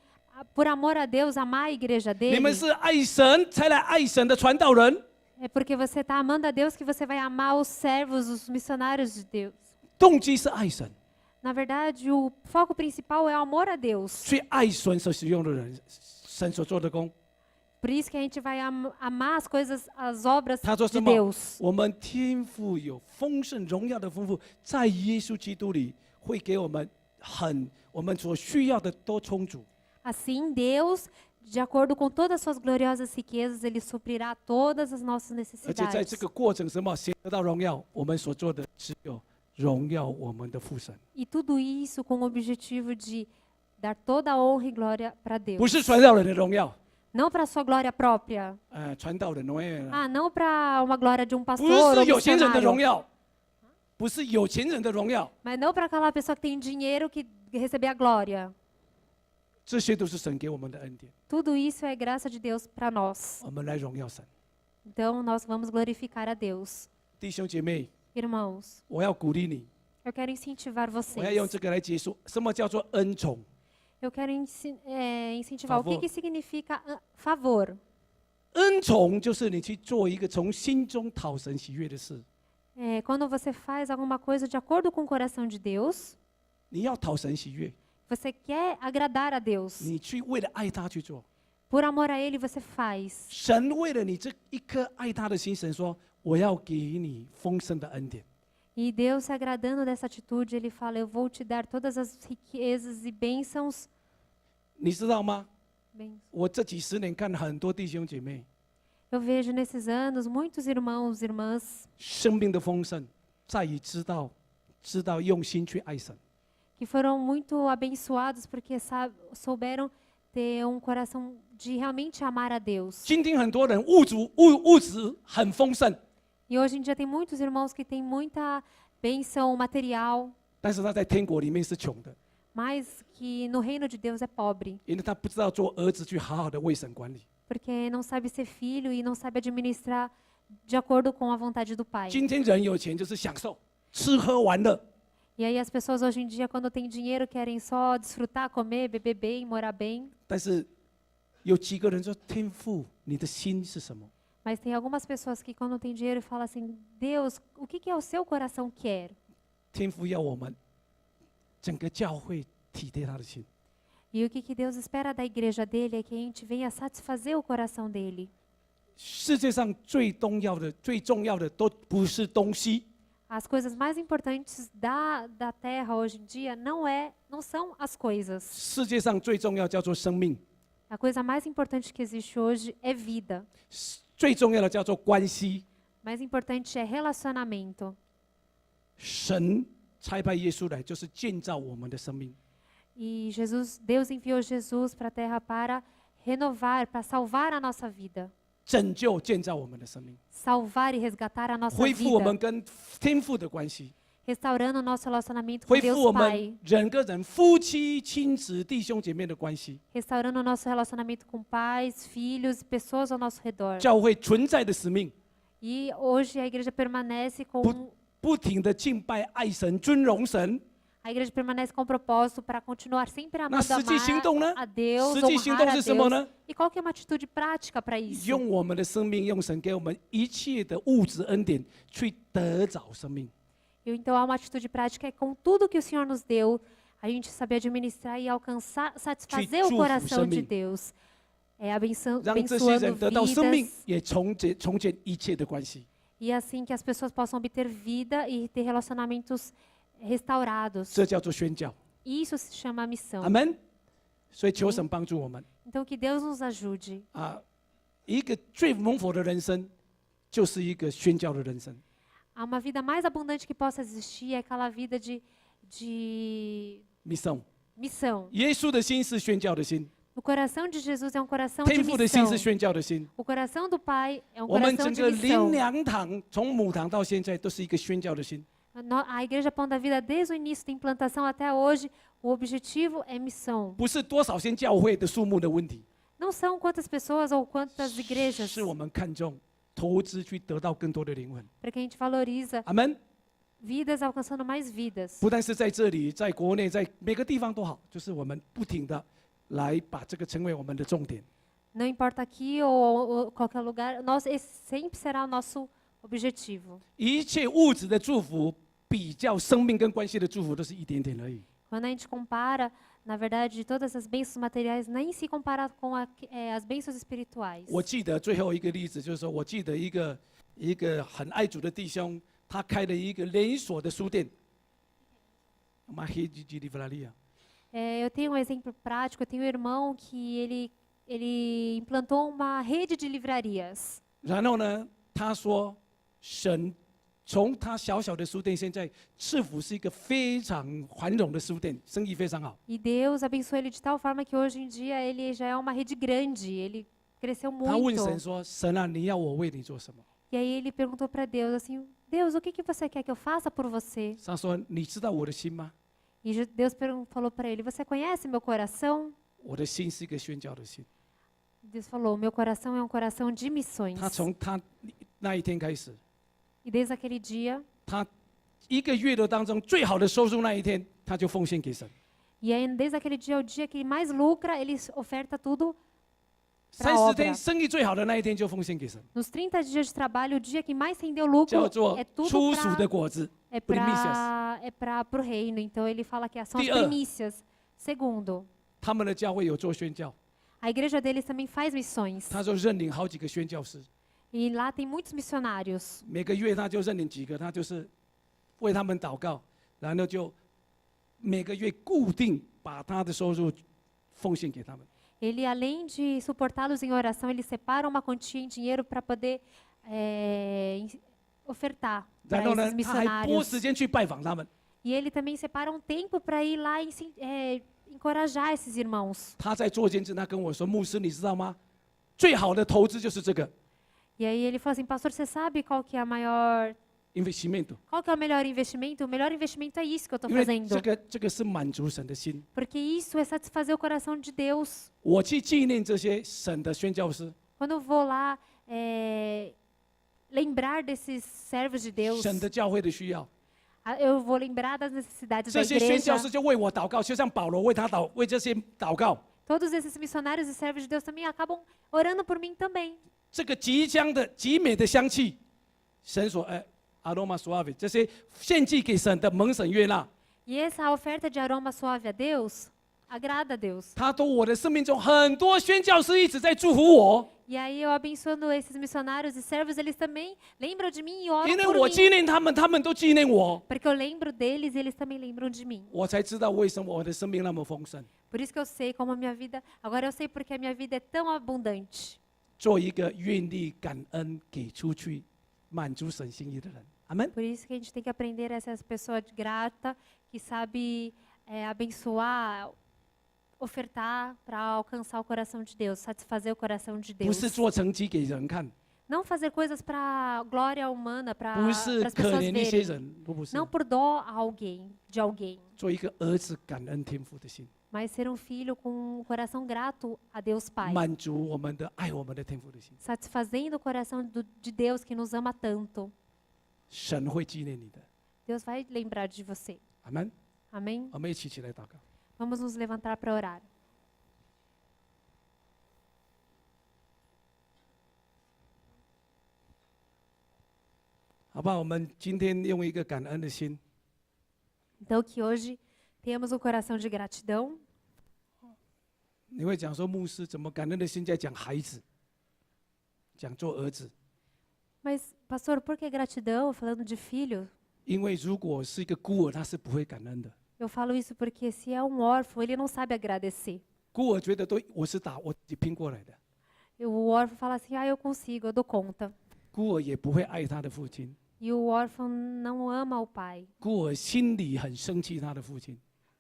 por amor a Deus amar a igreja
你
dele,
们是爱神才来爱神的传道人。”
é porque você está amando a Deus que você vai amar os servos, os missionários de Deus.
动机是爱神，
Na verdade, o foco principal é o amor a Deus.
去爱神所使用的人，神所做的工。
Por isso que a gente vai amar as coisas, as obras
他说
de
什么
Deus.？
我们天父有丰盛荣耀的丰富，在耶稣基督里会给我们我们所需要的都充足。
Assim, Deus, de acordo com todas as suas gloriosas riquezas, Ele suprirá todas as nossas
而且在
necessidades.
这个过程什么，谁得到荣耀？我们所做的只有荣耀我们的父神，
E tudo isso com o objetivo de dar toda a honra e glória para
不
Deus.
是传道人的荣耀。
Não para a sua glória própria.
传道人荣耀，
Ah, não para uma glória de um
不
pastor
是
ou
有钱人的荣
missionário.
耀，不是有钱人的荣耀，
Mas não para aquela pessoa que tem dinheiro que receber a glória.
这些都是神给我们的恩典。
Tudo isso é graça de Deus para nós.
我们来荣耀神，
Então, nós vamos glorificar a Deus.
弟兄姐妹，
Irmãos,
我要鼓励你，
eu quero incentivar
我要用
vocês.
这个来结束。什么叫做恩宠？
Eu quero incentivar. O
Favor.
que significa favor?
恩宠就是你去做一个从心中讨神喜悦的事。
É quando você faz alguma coisa de acordo com o coração de Deus,
你要讨神喜悦，
você quer agradar a Deus.
你去为了爱他去做。
Por amor a Ele, você faz.
神为了你这一颗爱他的心，神说：“我要给你丰盛的恩典。”
E Deus, se agradando dessa atitude, Ele fala: Eu vou te dar todas as riquezas e bênçãos.
你知道吗？我这几十年看很多弟兄姐妹，
Eu vejo nesses anos muitos irmãos e irmãs
生命的丰盛在于知道用心去爱神。
que foram muito abençoados porque souberam ter coração de realmente amar a Deus.
今天很多人物质很丰盛，
E hoje em dia tem muitos irmãos que têm muita bênção material,
但是他在天国里面是穷的，
mas que no reino de Deus é pobre,
因为他不知道做儿子去好好的为神管理。
porque não sabe ser filho e não sabe administrar de acordo com a vontade do Pai.
今天人有钱就是享受，吃喝玩乐，
E aí as pessoas hoje em dia, quando têm dinheiro, querem só desfrutar, comer, beber bem, morar bem.
但是有几个人说天父，你的心是什么？
Mas tem algumas pessoas que quando têm dinheiro falam assim, Deus, o que é o seu coração quer?
天父要我们整个教会体贴他的心。
E o que Deus espera da igreja dele é que a gente venha satisfazer o coração dele.
世界上最重要的都不是东西，
As coisas mais importantes da terra hoje em dia não são as coisas.
世界上最重要叫做生命，
A coisa mais importante que existe hoje é vida.
最重要的叫做关系。
Mais importante é relacionamento.
神差派耶稣来，就是建造我们的生命。
E Deus enviou Jesus para a terra para renovar, para salvar a nossa vida.
拯救建造我们的生命，
Salvar e resgatar a nossa
恢复我们
vida.
跟天父的关系，
Restaurando o nosso relacionamento com
恢复
Deus
我们
Pai.
人跟人、夫妻、亲子、弟兄姐妹的关系。
Restaurando o nosso relacionamento com pais, filhos e pessoas ao nosso redor.
教会存在的使命，
E hoje a igreja permanece com
不停的敬拜、爱神、尊荣神。
a igreja permanece com o propósito para continuar sempre amando
实际行动呢？
a Deus,
实际行动
honrar a
是什么
Deus.
呢？
E qual que é uma atitude prática para isso?
用我们的生命，用神给我们一切的物质恩典，去得着生命。
Então há uma atitude prática é com tudo que o Senhor nos deu, a gente saber administrar e alcançar, satisfazer o coração de Deus. É
让这些人
abençoando
得到生命，
vidas.
也重建一切的关系。
E assim que as pessoas possam obter vida e ter relacionamentos restaurados.
这叫做宣教。
Isso se chama missão.
阿门。所以求神帮助我们
Então que Deus nos ajude.
啊！一个最蒙福的人生，就是一个宣教的人生。
Há uma vida mais abundante que possa existir, é aquela vida de
missão，
missão.
耶稣的心是宣教的心，
O coração de Jesus é um coração de
天父的心
missão.
是宣教的心。
O coração do Pai é um
我们
coração
整
de
个灵
missão.
粮堂从母堂到现在都是一个宣教的心。
A Igreja Pão da Vida, desde o início da implantação até hoje, o objetivo é missão.
不是多少间教会的数目的问题，
Não são quantas pessoas ou quantas igrejas,
是我们看重投资去得到更多的灵魂。
para que a gente valoriza
阿门。
vidas alcançando mais vidas.
不但是在这里，在国内，在每个地方都好，就是我们不停的来把这个成为我们的重点。
Não importa aqui ou qualquer lugar, esse sempre será o nosso objetivo.
一切物质的祝福，比较生命跟关系的祝福，都是一点点而已。
Quando a gente compara, na verdade, todas as bênçãos materiais nem se compara com as bênçãos espirituais.
我记得最后一个例子，就是说我记得一个很爱主的弟兄，他开了一个连锁的书店。uma rede de livraria。
Eu tenho um exemplo prático. Eu tenho um irmão que ele implantou uma rede de livrarias.
然后呢，他说神从他小小的书店，现在赐福是一个非常繁荣的书店，生意非常好。
E Deus abençoou ele de tal forma que hoje em dia ele já é uma rede grande. Ele cresceu
他问
muito.
神说：“神啊，你要我为你做什么
E aí ele perguntou para Deus assim: Deus, o que você quer que eu faça por você?？”
他说：“你知道我的心吗？
E Deus falou para ele: Você conhece meu coração?
我的心是一个宣教的心。
Deus falou: Meu coração é um coração de missões.
他从他那一天开始，
E desde aquele dia,
他一个月的当中最好的收入那一天，他就奉献给神。
e aí desde aquele dia, o dia que ele mais lucra, ele oferta tudo para a
30
obra.
天生意最好的那一天就奉献给神，
Nos 30 dias de trabalho, o dia que mais rendeu lucro
叫做
é tudo
初熟的果子 （primícias）。
para o reino. Então ele fala que são as
第二，
primícias. Segundo,
他们的教会有做宣教，
a igreja deles também faz missões.
他就认领好几个宣教师，
E lá tem muitos missionários.
每个月他就认领几个，他就是为他们祷告，然后就每个月固定把他的收入奉献给他们。
Ele, além de suportá-los em oração, ele separa uma quantia em dinheiro para poder ofertar
然
para
后呢
esses，
他还拨
missionários.
时间去拜访他们，
E ele também separa um tempo para ir lá encorajar esses irmãos.
他在做见证，他跟我说：“牧师，你知道吗？最好的投资就是这个
E aí ele falou assim, pastor, você sabe qual que é a maior,
investimento，
qual que é o melhor investimento? O melhor investimento é isso que eu estou
因为
fazendo.
这个是满足神的心。
Porque isso é satisfazer o coração de Deus.
我去纪念这些神的宣教师，
Quando eu vou lá lembrar desses servos de Deus,
神的教会的需要，
eu vou lembrar das necessidades da
这些宣
igreja.
教师就为我祷告，就像保罗为这些祷告。
Todos esses missionários e servos de Deus também acabam orando por mim também.
这个极香的极美的香气，神所aroma suave， 这些献祭给神的蒙神悦纳。
E essa oferta de aroma suave a Deus agrada a Deus.
他都我的生命中很多宣教师一直在祝福我，
E aí eu abençoando esses missionários e servos, eles também lembram de mim e oram
因为
por
我
mim.
纪念他们，他们都纪念我，
Porque eu lembro deles e eles também lembram de mim.
我才知道为什么我的生命那么丰盛。
Por isso que eu sei como a minha vida, agora eu sei porque a minha vida é tão abundante.
做一个愿意感恩给出去、满足神心意的人。阿门。
Por isso que a gente tem que aprender a ser essa pessoa grata, que sabe abençoar, ofertar para alcançar o coração de Deus, satisfazer o coração de
不
Deus.
是做成绩给人看，
Não fazer coisas para glória humana, para
不是
as
可
pessoas
怜一些
verem.
人，不是
Não por dó a alguém, de alguém,
做一个儿子感恩天父的心，
mas ser um filho com um coração grato a Deus Pai,
满足我们的爱我们的天父的心。
satisfazendo o coração de Deus que nos ama tanto.
神会纪念你的。
Deus vai lembrar de você.
阿门。
Amém?
我们一起起来祷告。
Vamos nos levantar para orar.
好不好？我们今天用一个感恩的心，
Então que hoje tenhamos um coração de gratidão.
你会讲说，牧师怎么感恩的心在讲孩子，讲做儿子？
Mas, pastor, por que gratidão falando de filho?
因为如果是一个孤儿，他是不会感恩的。
Eu falo isso porque se é um órfão, ele não sabe agradecer.
孤儿觉得都我是我自己拼过来的，
O órfão fala assim, eu consigo, eu dou conta.
孤儿也不会爱他的父亲，
E o órfão não ama o pai.
孤儿心里很生气他的父亲，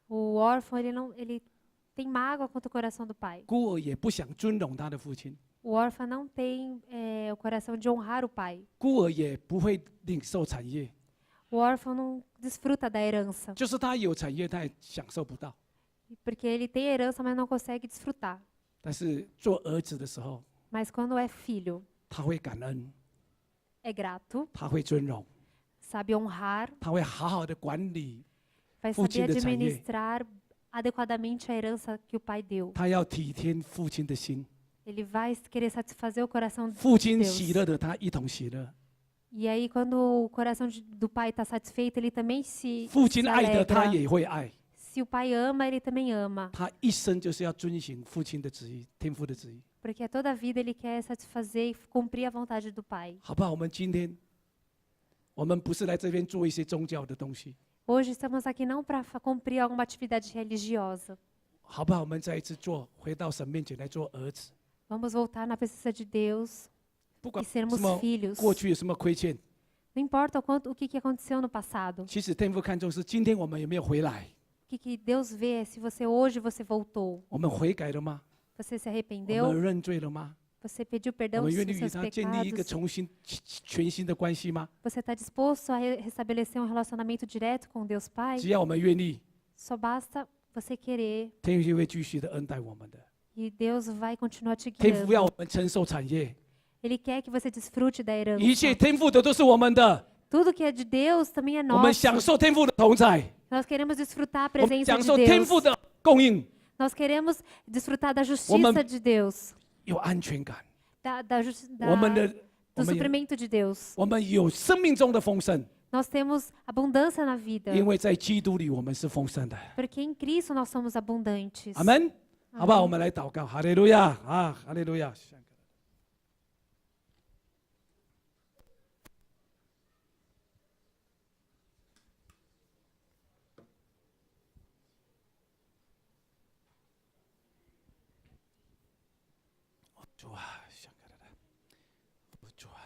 O órfão, ele tem mágoa contra o coração do pai.
孤儿也不想尊荣他的父亲，
O órfão não tem o coração de honrar o pai.
孤儿也不会领受产业，
O órfão não desfruta da herança.
就是他有产业，他也享受不到。
Porque ele tem herança, mas não consegue desfrutar.
但是做儿子的时候，
Mas quando é filho,
他会感恩，
é grato,
他会尊荣，
sabe honrar,
他会好好的管理，
vai
父亲
saber
的产业。
administrar adequadamente a herança que o pai deu.
他要体贴父亲的心，
Ele vai querer satisfazer o coração
父
de
亲
Deus.
喜乐的，他一同喜乐；
E aí, quando o coração do pai está satisfeito, ele também se
父亲爱的，他
alegra.
也会爱。
Se o pai ama, ele também ama.
他一生就是要遵行父亲的旨意，天父的旨意，
Porque toda a vida ele quer satisfazer e cumprir a vontade do pai.
好不好？我们今天，我们不是来这边做一些宗教的东西，
Hoje estamos aqui não para cumprir alguma atividade religiosa.
好不好？我们再一次做，回到神面前来做儿子，
Vamos voltar na presença de Deus
不管
e sermos
什么
filhos.
过去有什么亏欠，
Não importa o que aconteceu no passado.
其实天父看重是今天我们有没有回来，
O que Deus vê é se você hoje você voltou.
我们悔改了吗？
Você se
我
arrependeu?
们认罪了吗？
Você pediu
我
perdão
们
dos
愿意与
seus
他建立一个
pecados?
重新、全新的关系吗？
Você está disposto a restabelecer um relacionamento direto com Deus Pai?
只要我们愿意，
Só basta você querer
天父就会继续的恩待我们的。
e Deus vai continuar te
天父要
guiando.
我们承受产业，
Ele quer que você desfrute da
一切
herança.
天父的都是我们的，
Tudo que é de Deus também é
我们
nosso.
享受天父的同在，
Nós queremos desfrutar a
我们
presença
享
de
受天父
Deus.
的供应，
Nós queremos desfrutar da
Woman-
justiça de Deus,
有安全感。 我们的
do suprimento de Deus.
我们有生命中的丰盛，
Nós temos abundância na vida,
因为在基督里我们是丰盛的。
porque em Cristo nós somos abundantes.
阿门，好不好？我们来祷告，哈利路亚啊，哈利路亚。主啊，主啊，